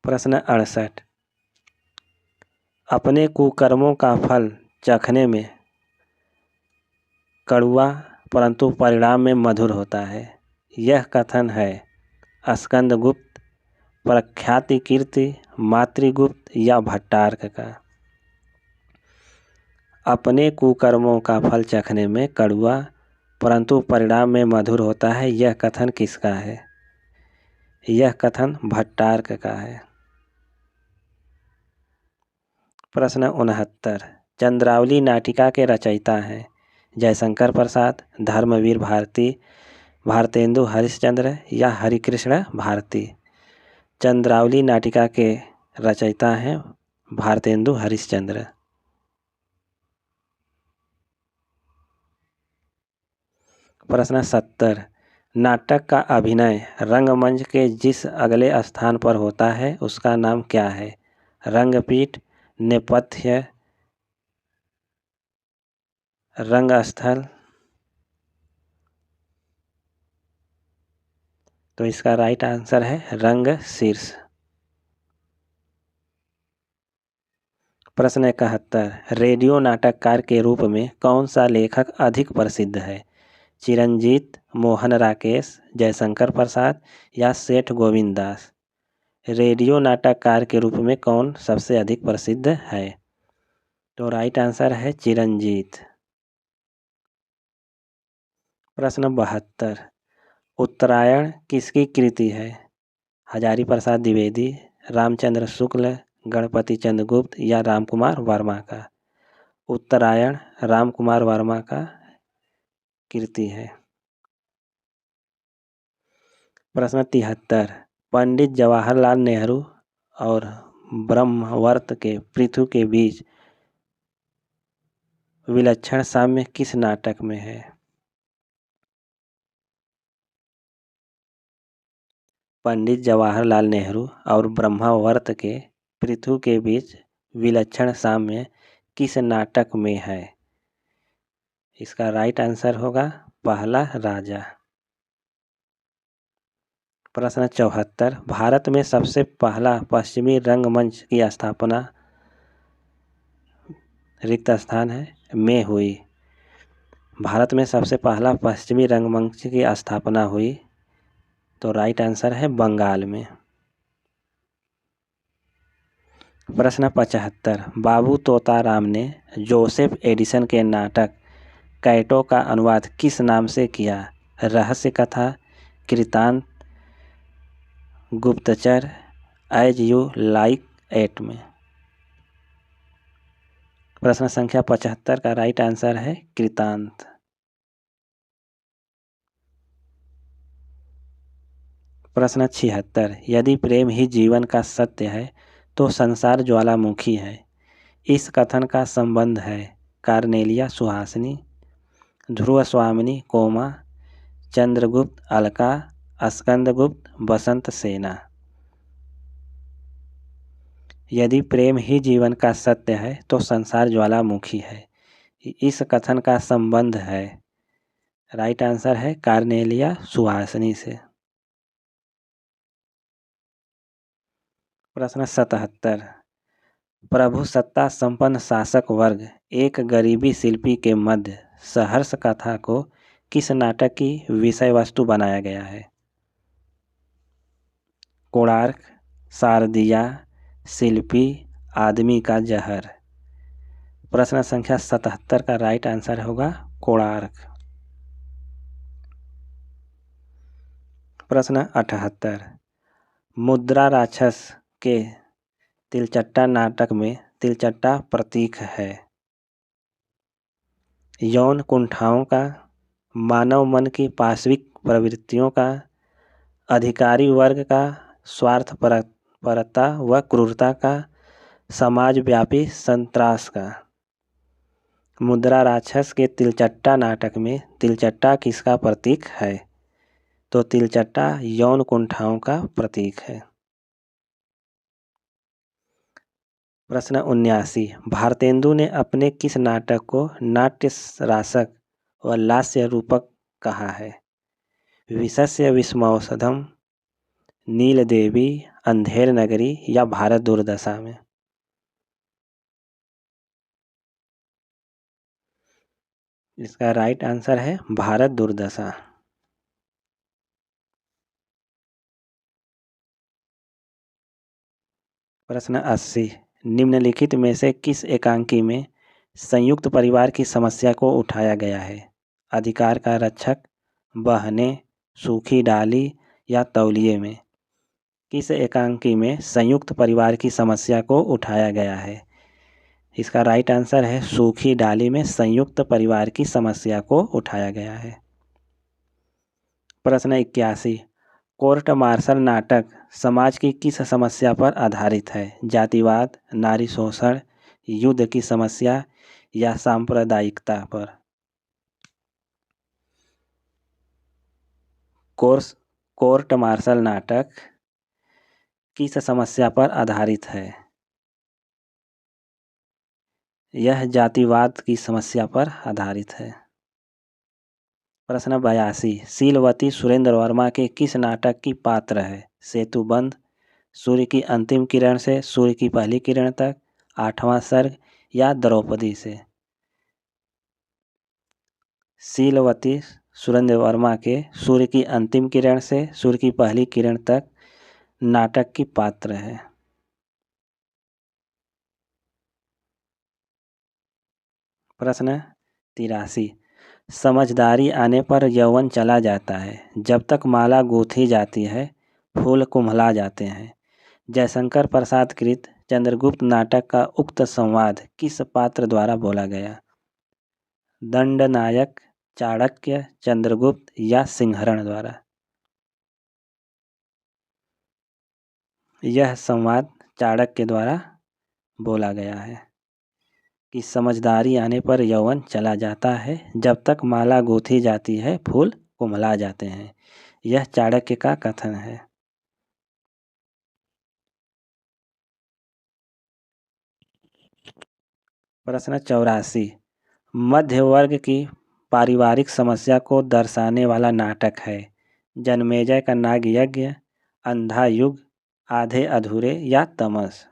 प्रश्न 68। अपने कुकर्मों का फल चखने में कड़वा परंतु परिणाम में मधुर होता है, यह कथन है स्कंदगुप्त, प्रख्याति कीर्ति, मातृगुप्त या भट्टार्क का? अपने कुकर्मों का फल चखने में कड़वा परंतु परिणाम में मधुर होता है, यह कथन किसका है? यह कथन भट्टार्क का है। प्रश्न 69। चंद्रावली नाटिका के रचयिता हैं जयशंकर प्रसाद, धर्मवीर भारती, भारतेंदु हरिश्चंद्र या हरिकृष्ण भारती? चंद्रावली नाटिका के रचयिता हैं भारतेंदु हरिश्चंद्र। प्रश्न 70। नाटक का अभिनय रंगमंच के जिस अगले स्थान पर होता है उसका नाम क्या है? रंगपीठ, नेपथ्य, रंगस्थल? तो इसका राइट आंसर है रंगशीर्ष। प्रश्न 71। रेडियो नाटककार के रूप में कौन सा लेखक अधिक प्रसिद्ध है? चिरंजीत, मोहन राकेश, जयशंकर प्रसाद या सेठ गोविंद दास? रेडियो नाटककार के रूप में कौन सबसे अधिक प्रसिद्ध है? तो राइट आंसर है चिरंजीत। प्रश्न 72, उत्तरायण किसकी कृति है? हजारी प्रसाद द्विवेदी, रामचंद्र शुक्ल, गणपति चंद्रगुप्त या रामकुमार वर्मा का? उत्तरायण रामकुमार वर्मा का कृति है। प्रश्न 73, पंडित जवाहरलाल नेहरू और ब्रह्मवर्त के पृथु के बीच विलक्षण साम्य किस नाटक में है? पंडित जवाहरलाल नेहरू और ब्रह्मवर्त के पृथु के बीच विलक्षण साम्य किस नाटक में है? इसका राइट आंसर होगा पहला राजा। प्रश्न 74, भारत में सबसे पहला पश्चिमी रंगमंच की स्थापना रिक्त स्थान है में हुई। भारत में सबसे पहला पश्चिमी रंगमंच की स्थापना हुई, तो राइट आंसर है बंगाल में। प्रश्न 75, बाबू तोताराम ने जोसेफ एडिसन के नाटक कैटो का अनुवाद किस नाम से किया? रहस्य कथा, कृतांत, गुप्तचर, एज यू लाइक एट में? प्रश्न संख्या 75 का राइट आंसर है कृतांत। प्रश्न 76, यदि प्रेम ही जीवन का सत्य है तो संसार ज्वालामुखी है, इस कथन का संबंध है कार्नेलिया सुहासिनी, ध्रुव स्वामिनी कोमा, चंद्रगुप्त अलका, स्कंदगुप्त बसंत सेना? यदि प्रेम ही जीवन का सत्य है तो संसार ज्वालामुखी है, इस कथन का संबंध है, राइट आंसर है कार्नेलिया सुहासिनी से। प्रश्न 77, प्रभु सत्ता संपन्न शासक वर्ग एक गरीबी शिल्पी के मध्य सहर्ष कथा को किस नाटक की विषय वस्तु बनाया गया है? कोणार्क, शारदिया, शिल्पी, आदमी का जहर? प्रश्न संख्या 77 का राइट आंसर होगा कोणार्क। प्रश्न 78, मुद्रा राक्षस के तिलचट्टा नाटक में तिलचट्टा प्रतीक है यौन कुंठाओं का, मानव मन की पाशविक प्रवृत्तियों का, अधिकारी वर्ग का स्वार्थपरता व क्रूरता का, समाजव्यापी संत्रास का? मुद्रा राक्षस के तिलचट्टा नाटक में तिलचट्टा किसका प्रतीक है? तो तिलचट्टा यौन कुंठाओं का प्रतीक है। प्रश्न 79, भारतेंदु ने अपने किस नाटक को नाट्य रासक व लास्य रूपक कहा है? विशस्य विस्मौषधम, नील देवी, अंधेर नगरी या भारत दुर्दशा में? इसका राइट आंसर है भारत दुर्दशा। प्रश्न 80, निम्नलिखित में से किस एकांकी में संयुक्त परिवार की समस्या को उठाया गया है? अधिकार का रक्षक, बहने, सूखी डाली या तौलिए में? किस एकांकी में संयुक्त परिवार की समस्या को उठाया गया है? इसका राइट आंसर है सूखी डाली में संयुक्त परिवार की समस्या को उठाया गया है। प्रश्न 81, कोर्ट मार्शल नाटक समाज की किस समस्या पर आधारित है? जातिवाद, नारी शोषण, युद्ध की समस्या या सांप्रदायिकता पर? कोर्ट मार्शल नाटक किस समस्या पर आधारित है? यह जातिवाद की समस्या पर आधारित है। प्रश्न 82, शीलवती सुरेंद्र वर्मा के किस नाटक की पात्र है? सेतुबंध, सूर्य की अंतिम किरण से सूर्य की पहली किरण तक, आठवां सर्ग या द्रौपदी से? शीलवती सुरेंद्र वर्मा के सूर्य की अंतिम किरण से सूर्य की पहली किरण तक नाटक की पात्र है। प्रश्न 83। समझदारी आने पर यौवन चला जाता है, जब तक माला गूंथी जाती है फूल कुम्हला जाते हैं। जयशंकर प्रसाद कृत चंद्रगुप्त नाटक का उक्त संवाद किस पात्र द्वारा बोला गया? दंडनायक, चाणक्य, चंद्रगुप्त या सिंहरण द्वारा? यह संवाद चाणक्य द्वारा बोला गया है कि समझदारी आने पर यौवन चला जाता है, जब तक माला गूंथी जाती है फूल कुम्हला जाते हैं। यह चाणक्य का कथन है। प्रश्न 84। मध्य वर्ग की पारिवारिक समस्या को दर्शाने वाला नाटक है? जन्मेजय का नाग यज्ञ, अंधा युग, आधे अधूरे या तमस?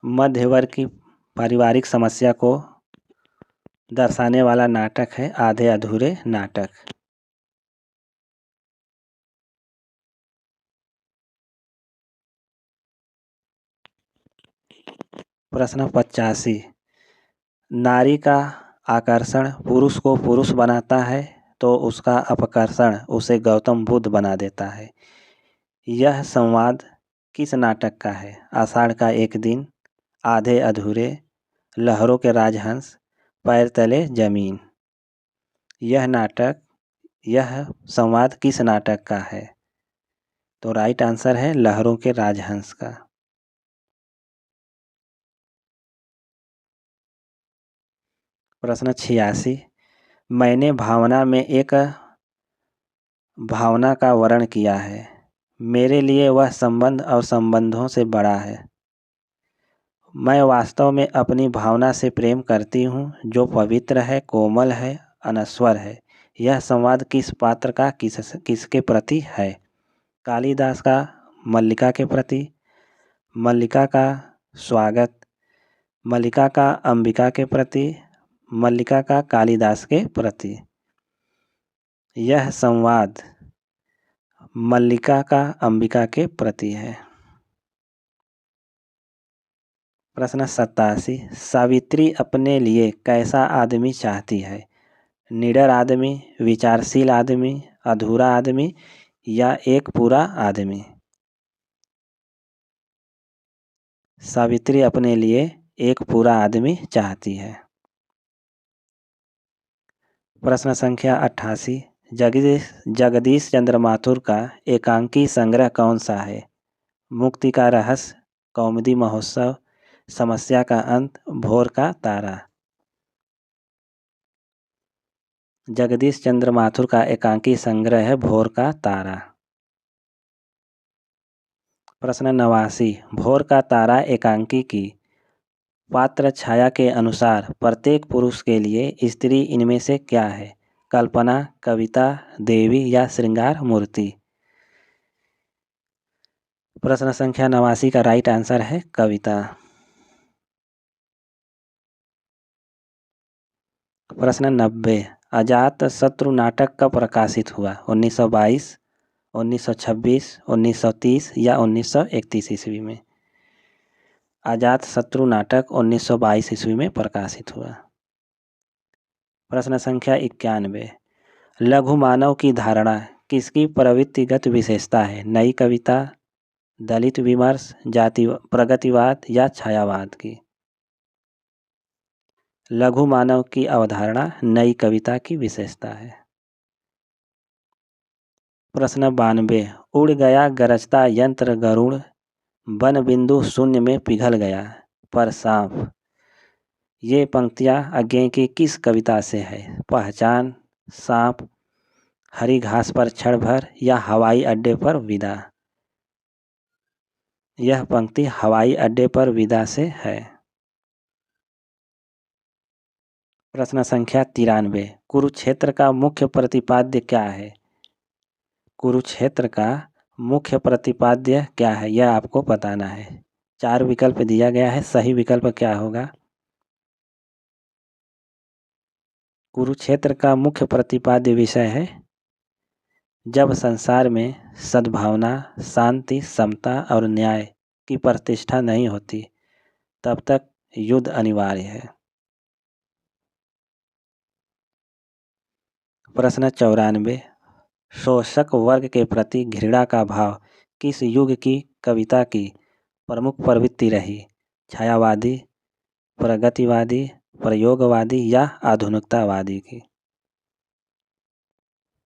मध्य वर्ग की पारिवारिक समस्या को दर्शाने वाला नाटक है आधे अधूरे नाटक। प्रश्न 85। नारी का आकर्षण पुरुष को पुरुष बनाता है तो उसका अपकर्षण उसे गौतम बुद्ध बना देता है। यह संवाद किस नाटक का है? आषाढ़ का एक दिन, आधे अधूरे, लहरों के राजहंस, पैर तले जमीन? यह संवाद किस नाटक का है? तो राइट आंसर है लहरों के राजहंस का। प्रश्न 86। मैंने भावना में एक भावना का वर्णन किया है, मेरे लिए वह संबंध और संबंधों से बड़ा है। मैं वास्तव में अपनी भावना से प्रेम करती हूँ, जो पवित्र है, कोमल है, अनश्वर है। यह संवाद किस पात्र का किसके प्रति है? कालिदास का मल्लिका के प्रति, मल्लिका का स्वागत, मल्लिका का अंबिका के प्रति, मल्लिका का कालिदास के प्रति? यह संवाद मल्लिका का अंबिका के प्रति है। प्रश्न 87। सावित्री अपने लिए कैसा आदमी चाहती है? निडर आदमी, विचारशील आदमी, अधूरा आदमी या एक पूरा आदमी? सावित्री अपने लिए एक पूरा आदमी चाहती है। प्रश्न संख्या 88। जगदीश चंद्र माथुर का एकांकी संग्रह कौन सा है? मुक्ति का रहस्य, कौमुदी महोत्सव, समस्या का अंत, भोर का तारा? जगदीश चंद्र माथुर का एकांकी संग्रह है भोर का तारा। प्रश्न 89। भोर का तारा एकांकी की पात्र छाया के अनुसार प्रत्येक पुरुष के लिए स्त्री इनमें से क्या है? कल्पना, कविता, देवी या श्रृंगार मूर्ति? प्रश्न संख्या 89 का राइट आंसर है कविता। प्रश्न 90। अजात शत्रु नाटक कब प्रकाशित हुआ? 1922, 1926, 1930 या 1931 ईस्वी में? अजात शत्रु नाटक 1922 ईस्वी में प्रकाशित हुआ। प्रश्न संख्या 91। लघु मानव की धारणा किसकी प्रवृत्तिगत विशेषता है? नई कविता, दलित विमर्श, जाति प्रगतिवाद या छायावाद की? लघु मानव की अवधारणा नई कविता की विशेषता है। प्रश्न 92। उड़ गया गरजता यंत्र गरुड़, वन बिंदु शून्य में पिघल गया पर सांप। ये पंक्तियाँ अज्ञेय की किस कविता से है? पहचान, सांप, हरी घास पर क्षण भर या हवाई अड्डे पर विदा? यह पंक्ति हवाई अड्डे पर विदा से है। प्रश्न संख्या 93। कुरुक्षेत्र का मुख्य प्रतिपाद्य क्या है? कुरुक्षेत्र का मुख्य प्रतिपाद्य क्या है, यह आपको बताना है। 4 विकल्प दिया गया है, सही विकल्प क्या होगा? कुरुक्षेत्र का मुख्य प्रतिपाद्य विषय है जब संसार में सद्भावना, शांति, समता और न्याय की प्रतिष्ठा नहीं होती, तब तक युद्ध अनिवार्य है। प्रश्न 94। शोषक वर्ग के प्रति घृणा का भाव किस युग की कविता की प्रमुख प्रवृत्ति रही? छायावादी, प्रगतिवादी, प्रयोगवादी या आधुनिकतावादी की?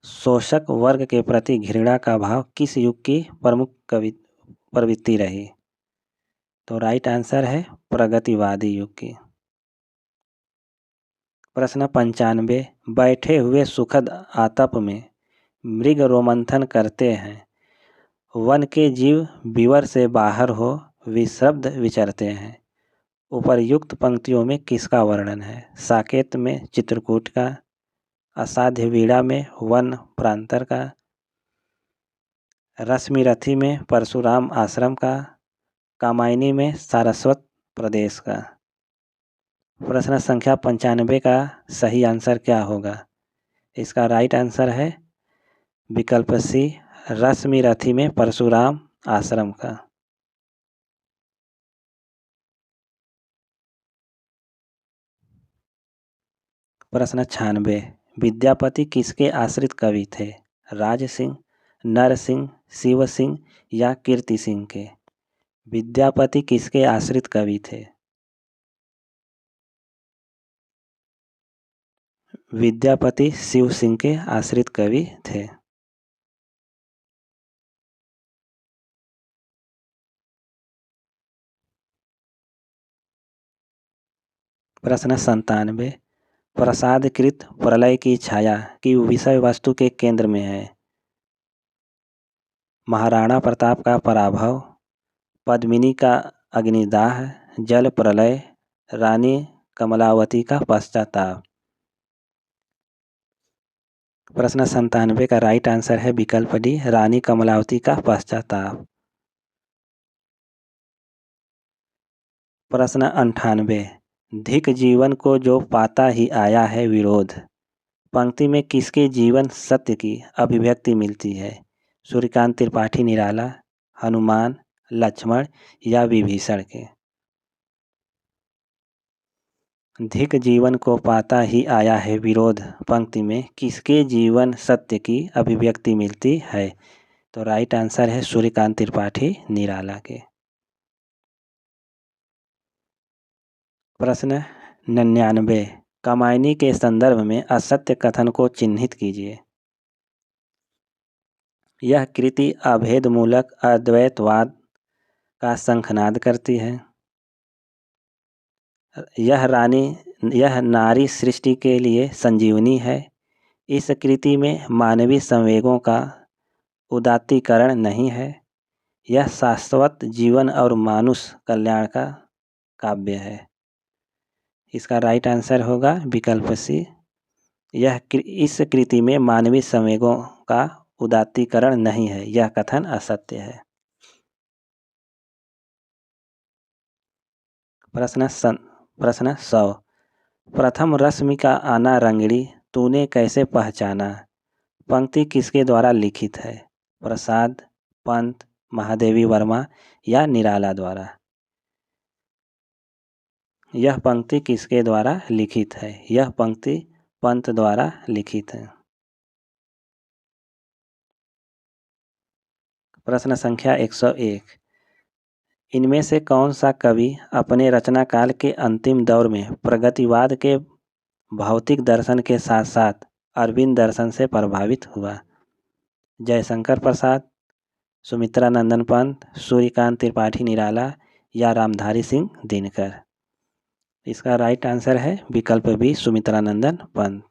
शोषक वर्ग के प्रति घृणा का भाव किस युग की प्रमुख प्रवृत्ति रही? तो राइट आंसर है प्रगतिवादी युग की। प्रश्न 95। बैठे हुए सुखद आतप में मृग रोमंथन करते हैं, वन के जीव विवर से बाहर हो विशब्द विचरते हैं। उपर्युक्त पंक्तियों में किसका वर्णन है? साकेत में चित्रकूट का, असाध्य वीणा में वन प्रांतर का, रश्मिरथी में परशुराम आश्रम का, कामायनी में सारस्वत प्रदेश का। प्रश्न संख्या 95 का सही आंसर क्या होगा? इसका राइट आंसर है विकल्प सी, रश्मिरथी में परशुराम आश्रम का। प्रश्न 96। विद्यापति किसके आश्रित कवि थे? राज सिंह, नर सिंह, शिव सिंह या कीर्ति सिंह के? विद्यापति किसके आश्रित कवि थे? विद्यापति शिव सिंह के आश्रित कवि थे। प्रश्न 97। प्रसादकृत प्रलय की छाया की विषय वस्तु के केंद्र में है? महाराणा प्रताप का पराभव, पद्मिनी का अग्निदाह, जल प्रलय, रानी कमलावती का पश्चाताप। प्रश्न 97 का राइट आंसर है विकल्प डी, रानी कमलावती का पश्चाताप। प्रश्न 98। धिक जीवन को जो पाता ही आया है विरोध, पंक्ति में किसके जीवन सत्य की अभिव्यक्ति मिलती है? सूर्यकांत त्रिपाठी निराला, हनुमान, लक्ष्मण या विभीषण के? धिक जीवन को पाता ही आया है विरोध पंक्ति में किसके जीवन सत्य की अभिव्यक्ति मिलती है? तो राइट आंसर है सूर्यकांत त्रिपाठी निराला के। प्रश्न 99। कामायनी के संदर्भ में असत्य कथन को चिन्हित कीजिए। यह कृति अभेदमूलक अद्वैतवाद का शंखनाद करती है। यह नारी सृष्टि के लिए संजीवनी है। इस कृति में मानवीय संवेगों का उदात्तीकरण नहीं है। यह शाश्वत जीवन और मानुष कल्याण का काव्य है। इसका राइट आंसर होगा विकल्प सी, इस कृति में मानवीय संवेगों का उदात्तीकरण नहीं है, यह कथन असत्य है। प्रश्न 100। प्रथम रश्मि का आना रंगड़ी तूने कैसे पहचाना, पंक्ति किसके द्वारा लिखित है? प्रसाद, पंत, महादेवी वर्मा या निराला द्वारा? यह पंक्ति किसके द्वारा लिखित है? यह पंक्ति पंत द्वारा लिखित है। प्रश्न संख्या 101। इनमें से कौन सा कवि अपने रचना काल के अंतिम दौर में प्रगतिवाद के भौतिक दर्शन के साथ साथ अरविंद दर्शन से प्रभावित हुआ? जयशंकर प्रसाद, सुमित्रा नंदन पंत, सूर्यकांत त्रिपाठी निराला या रामधारी सिंह दिनकर? इसका राइट आंसर है विकल्प बी, सुमित्रा नंदन पंत।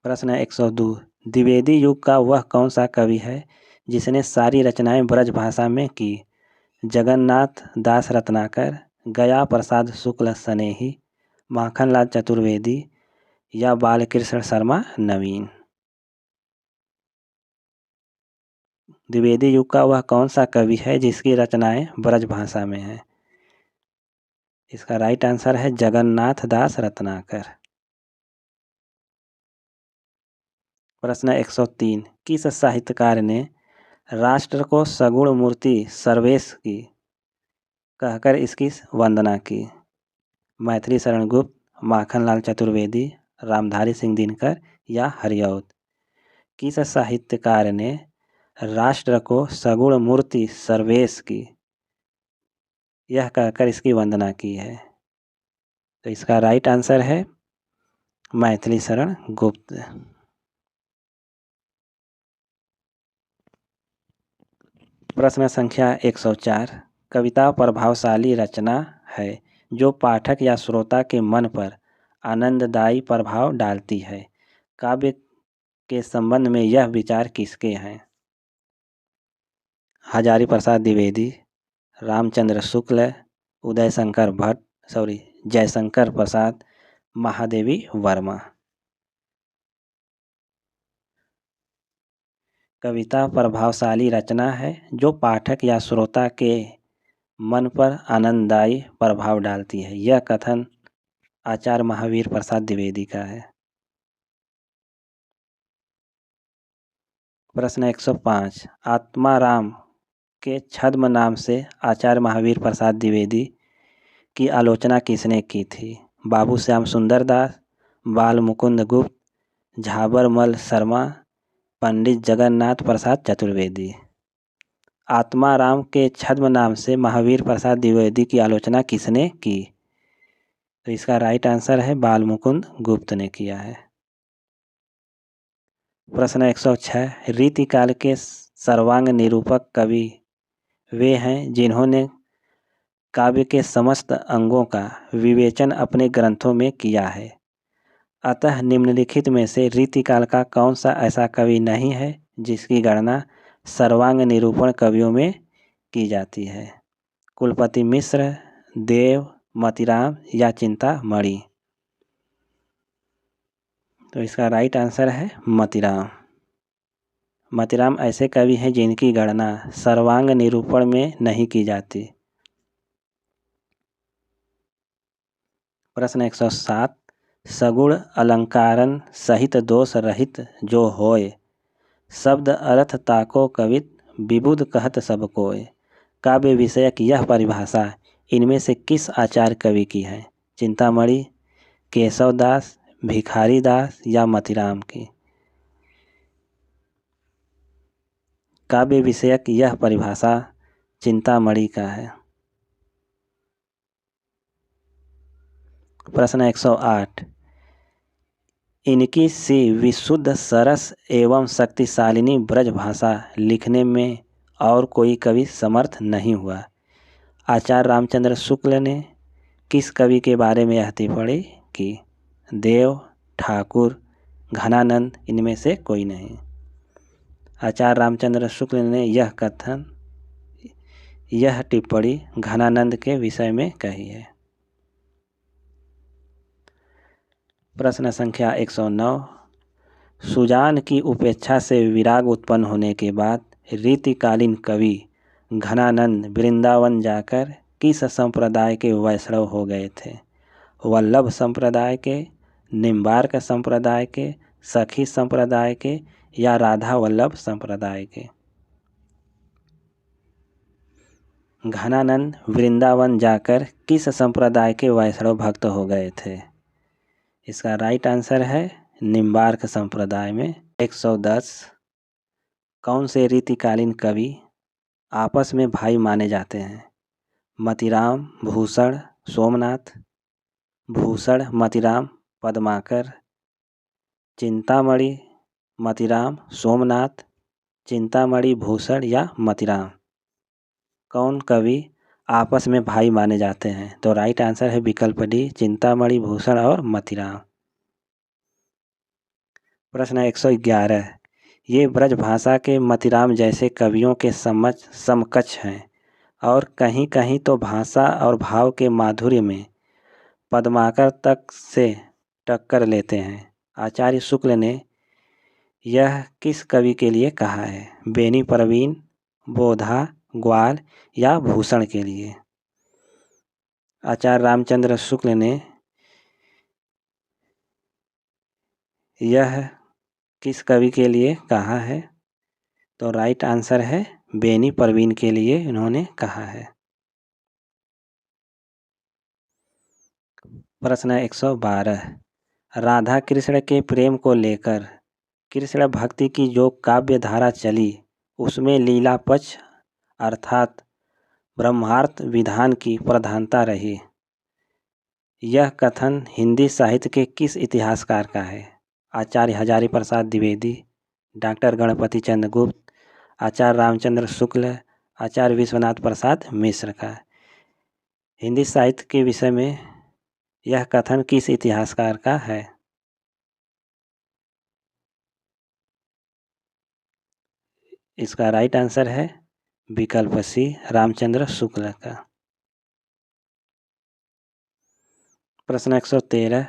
प्रश्न 102। द्विवेदी युग का वह कौन सा कवि है जिसने सारी रचनाएं ब्रज भाषा में की? जगन्नाथ दास रत्नाकर, गया प्रसाद शुक्ल सनेही, माखनलाल चतुर्वेदी या बालकृष्ण शर्मा नवीन? द्विवेदी युग का वह कौन सा कवि है जिसकी रचनाएं ब्रज भाषा में हैं? इसका राइट आंसर है जगन्नाथ दास रत्नाकर। प्रश्न 103, किस साहित्यकार ने राष्ट्र को सगुण मूर्ति सर्वेश की कहकर इसकी वंदना की? मैथिली शरण गुप्त, माखनलाल चतुर्वेदी, रामधारी सिंह दिनकर या हरिऔध? किस साहित्यकार ने राष्ट्र को सगुण मूर्ति सर्वेश की यह कहकर इसकी वंदना की है? तो इसका राइट आंसर है मैथिली शरण गुप्त। प्रश्न संख्या 104, कविता प्रभावशाली रचना है जो पाठक या श्रोता के मन पर आनंददायी प्रभाव डालती है। काव्य के संबंध में यह विचार किसके हैं? हजारी प्रसाद द्विवेदी, रामचंद्र शुक्ल, जयशंकर प्रसाद, महादेवी वर्मा। कविता प्रभावशाली रचना है जो पाठक या श्रोता के मन पर आनंददायी प्रभाव डालती है। यह कथन आचार्य महावीर प्रसाद द्विवेदी का है। प्रश्न 105, आत्माराम के छद्म नाम से आचार्य महावीर प्रसाद द्विवेदी की आलोचना किसने की थी? बाबू श्याम सुंदर दास, बाल मुकुंद गुप्त, झाबरमल शर्मा, पंडित जगन्नाथ प्रसाद चतुर्वेदी। आत्माराम के छद्म नाम से महावीर प्रसाद द्विवेदी की आलोचना किसने की? तो इसका राइट आंसर है बाल मुकुंद गुप्त ने किया है। प्रश्न 106, रीतिकाल के सर्वांग निरूपक कवि वे हैं जिन्होंने काव्य के समस्त अंगों का विवेचन अपने ग्रंथों में किया है। अतः निम्नलिखित में से रीतिकाल का कौन सा ऐसा कवि नहीं है जिसकी गणना सर्वांग निरूपण कवियों में की जाती है? कुलपति मिश्र, देव, मतिराम या चिंतामणि? तो इसका राइट आंसर है मतिराम। मतिराम ऐसे कवि हैं जिनकी गणना सर्वांग निरूपण में नहीं की जाती। प्रश्न 107, सगुण अलंकारन सहित दोष रहित जो होय, शब्द अर्थ ताको कवित विबुध कहत सब कोय। काव्य विषयक यह परिभाषा इनमें से किस आचार्य कवि की है? चिंतामणि, केशवदास, भिखारी दास या मतिराम की? काव्य विषयक यह परिभाषा चिंतामणि का है। प्रश्न 108, इनकी सी विशुद्ध सरस एवं शक्तिशालिनी ब्रज भाषा लिखने में और कोई कवि समर्थ नहीं हुआ। आचार्य रामचंद्र शुक्ल ने किस कवि के बारे में यह टिप्पणी की? देव, ठाकुर, घनानंद, इनमें से कोई नहीं। आचार्य रामचंद्र शुक्ल ने यह टिप्पणी घनानंद के विषय में कही है। प्रश्न संख्या 109, सुजान की उपेक्षा से विराग उत्पन्न होने के बाद रीतिकालीन कवि घनानंद वृंदावन जाकर किस संप्रदाय के वैष्णव हो गए थे? वल्लभ संप्रदाय के, निम्बार्क संप्रदाय के, सखी संप्रदाय के या राधा वल्लभ संप्रदाय के? घनानंद वृंदावन जाकर किस संप्रदाय के वैष्णव भक्त हो गए थे? इसका राइट आंसर है निम्बार्क संप्रदाय में। 110, कौन से रीतिकालीन कवि आपस में भाई माने जाते हैं? मतिराम, भूषण, सोमनाथ, भूषण, मतिराम, पद्माकर, चिंतामणि, मतिराम, सोमनाथ, चिंतामणि, भूषण या मतिराम? कौन कवि आपस में भाई माने जाते हैं? तो राइट आंसर है विकल्प डी, चिंतामणि, भूषण और मतिराम। प्रश्न 111, ये ब्रज भाषा के मतिराम जैसे कवियों के समकक्ष हैं और कहीं कहीं तो भाषा और भाव के माधुर्य में पद्माकर तक से टक्कर लेते हैं। आचार्य शुक्ल ने यह किस कवि के लिए कहा है? बेनी परवीन, बोधा, ग्वाल या भूषण के लिए? आचार्य रामचंद्र शुक्ल ने यह किस कवि के लिए कहा है? तो राइट आंसर है बेनी परवीन के लिए इन्होंने कहा है। प्रश्न 112, राधा कृष्ण के प्रेम को लेकर कृष्ण भक्ति की जो काव्य धारा चली उसमें लीला पक्ष अर्थात ब्रह्मार्थ विधान की प्रधानता रही। यह कथन हिंदी साहित्य के किस इतिहासकार का है? आचार्य हजारी प्रसाद द्विवेदी, डॉक्टर गणपति चंद्र गुप्त, आचार्य रामचंद्र शुक्ल, आचार्य विश्वनाथ प्रसाद मिश्र का। हिंदी साहित्य के विषय में यह कथन किस इतिहासकार का है? इसका राइट आंसर है विकल्प सी, रामचंद्र शुक्ल का। प्रश्न 113,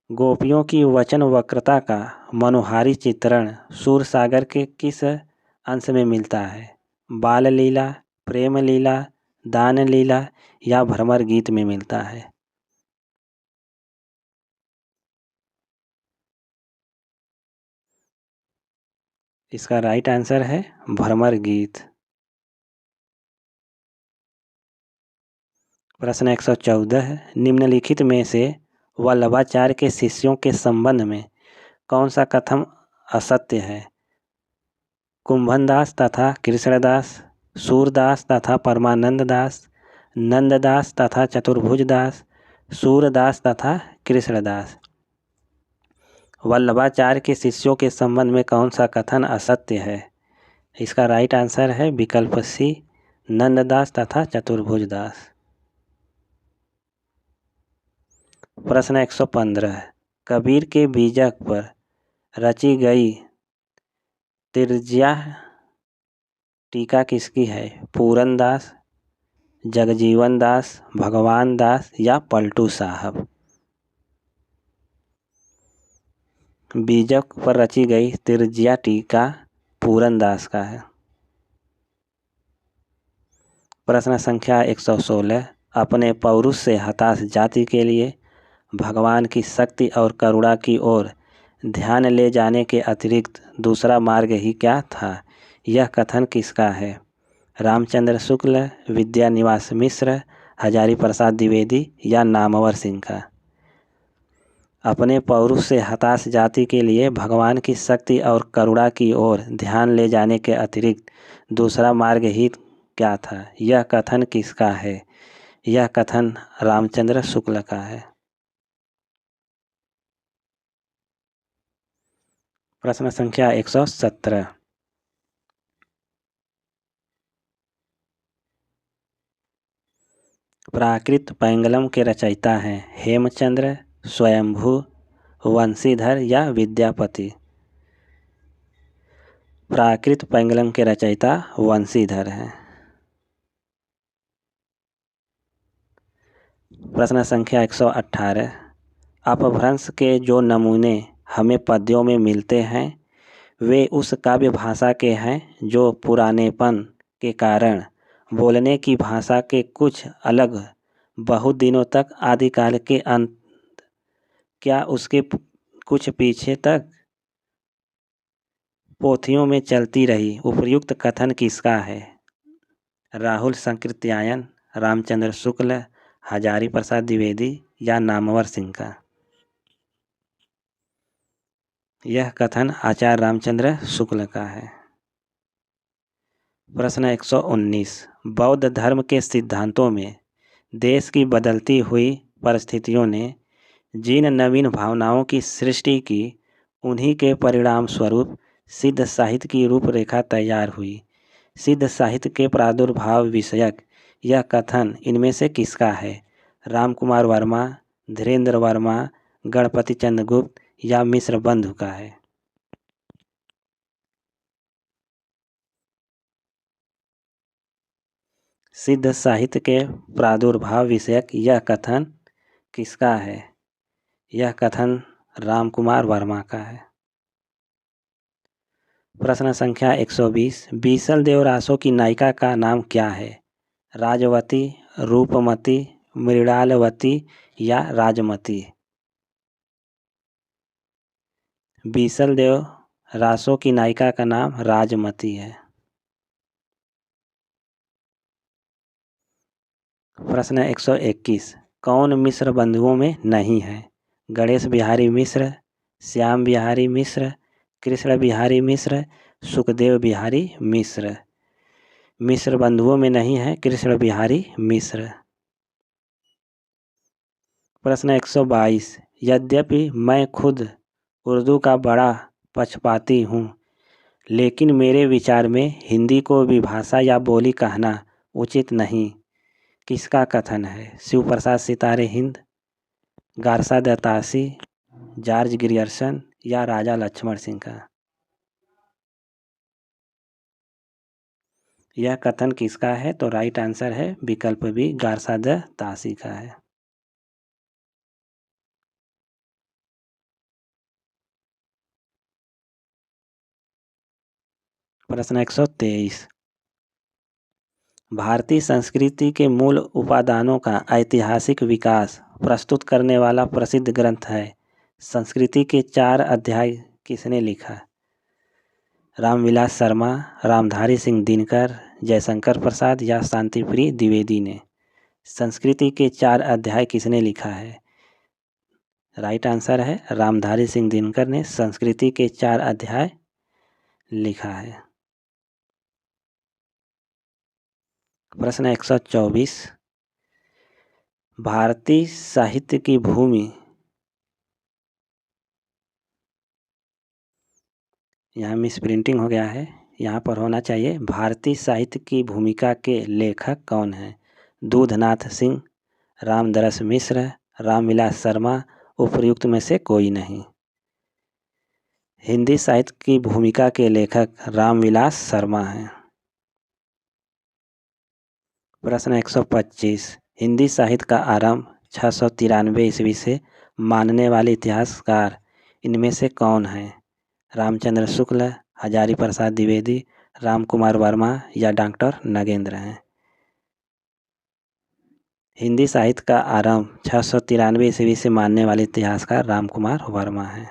गोपियों की वचन वक्रता का मनोहारी चित्रण सूरसागर के किस अंश में मिलता है? बाल लीला, प्रेम लीला, दान लीला या भ्रमर गीत में मिलता है? इसका राइट आंसर है भ्रमर गीत। प्रश्न 114, निम्नलिखित में से वल्लभाचार्य के शिष्यों के संबंध में कौन सा कथन असत्य है? कुंभनदास तथा कृष्णदास, सूरदास तथा परमानंद दास, नंददास तथा चतुर्भुज दास, सूरदास तथा कृष्णदास। वल्लभाचार्य के शिष्यों के संबंध में कौन सा कथन असत्य है? इसका राइट आंसर है विकल्प सी, नंददास तथा चतुर्भुज दास। प्रश्न 115, कबीर के बीजक पर रची गई तिरजिया टीका किसकी है? पूरन दास, जगजीवन दास, भगवान दास या पलटू साहब? बीजक पर रची गई तिरजिया टीका पूरन दास का है। प्रश्न संख्या 116, अपने पौरुष से हताश जाति के लिए भगवान की शक्ति और करुणा की ओर ध्यान ले जाने के अतिरिक्त दूसरा मार्ग ही क्या था? यह कथन किसका है? रामचंद्र शुक्ल, विद्यानिवास मिश्र, हजारी प्रसाद द्विवेदी या नामवर सिंह का? अपने पौरुष से हताश जाति के लिए भगवान की शक्ति और करुणा की ओर ध्यान ले जाने के अतिरिक्त दूसरा मार्ग ही क्या था? यह कथन किसका है? यह कथन रामचंद्र शुक्ल का है। प्रश्न संख्या 117, प्राकृत पैंगलम के रचयिता हैं हेमचंद्र, स्वयंभू, वंशीधर या विद्यापति? प्राकृत पैंगलम के रचयिता वंशीधर हैं। प्रश्न संख्या 118, अपभ्रंश के जो नमूने हमें पद्यों में मिलते हैं वे उस काव्य भाषा के हैं जो पुरानेपन के कारण बोलने की भाषा के कुछ अलग बहुत दिनों तक आदिकाल के अंत क्या उसके कुछ पीछे तक पोथियों में चलती रही। उपर्युक्त कथन किसका है? राहुल संकृत्यायन, रामचंद्र शुक्ल, हजारी प्रसाद द्विवेदी या नामवर सिंह का? यह कथन आचार्य रामचंद्र शुक्ल का है। प्रश्न 119, बौद्ध धर्म के सिद्धांतों में देश की बदलती हुई परिस्थितियों ने जिन नवीन भावनाओं की सृष्टि की उन्हीं के परिणाम स्वरूप सिद्ध साहित्य की रूपरेखा तैयार हुई। सिद्ध साहित्य के प्रादुर्भाव विषयक यह कथन इनमें से किसका है? रामकुमार वर्मा, धीरेन्द्र वर्मा, गणपति चंद्र गुप्त या मिश्र बंधु का है? सिद्ध साहित्य के प्रादुर्भाव विषयक यह कथन किसका है? यह कथन रामकुमार वर्मा का है। प्रश्न संख्या 120, बीसल देवरासो की नायिका का नाम क्या है? राजवती, रूपमती, मृणालवती या राजमती। बीसल देव रासो की नायिका का नाम राजमती है। प्रश्न 121, कौन मिश्र बंधुओं में नहीं है? गणेश बिहारी मिश्र, श्याम बिहारी मिश्र, कृष्ण बिहारी मिश्र, सुखदेव बिहारी मिश्र। मिश्र बंधुओं में नहीं है कृष्ण बिहारी मिश्र। प्रश्न 122, यद्यपि मैं खुद उर्दू का बड़ा पक्षपाती हूँ, लेकिन मेरे विचार में हिंदी को विभाषा या बोली कहना उचित नहीं। किसका कथन है? शिव प्रसाद सितारे हिंद, गारसा दत्तासी, जॉर्ज ग्रियर्सन या राजा लक्ष्मण सिंह का? यह कथन किसका है? तो राइट आंसर है विकल्प बी, गारसा दत्तासी का है। प्रश्न 123, भारतीय संस्कृति के मूल उपादानों का ऐतिहासिक विकास प्रस्तुत करने वाला प्रसिद्ध ग्रंथ है। संस्कृति के 4 अध्याय किसने लिखा? रामविलास शर्मा, रामधारी सिंह दिनकर, जयशंकर प्रसाद या शांतिप्रिय द्विवेदी ने? संस्कृति के 4 अध्याय किसने लिखा है? राइट आंसर है रामधारी सिंह दिनकर ने संस्कृति के 4 अध्याय लिखा है। प्रश्न 124, भारतीय साहित्य की भूमि, यहाँ मिस प्रिंटिंग हो गया है, यहाँ पर होना चाहिए भारतीय साहित्य की भूमिका के लेखक कौन हैं? दूधनाथ सिंह, रामदरस मिश्र, रामविलास शर्मा, उपर्युक्त में से कोई नहीं। हिंदी साहित्य की भूमिका के लेखक रामविलास शर्मा हैं। प्रश्न 125, हिंदी साहित्य का आरंभ 693 ईस्वी से मानने वाले इतिहासकार इनमें से कौन हैं? रामचंद्र शुक्ल, हजारी प्रसाद द्विवेदी, राम कुमार वर्मा या डॉक्टर नगेंद्र हैं? हिंदी साहित्य का आरंभ 693 ईस्वी से मानने वाले इतिहासकार राम कुमार वर्मा हैं।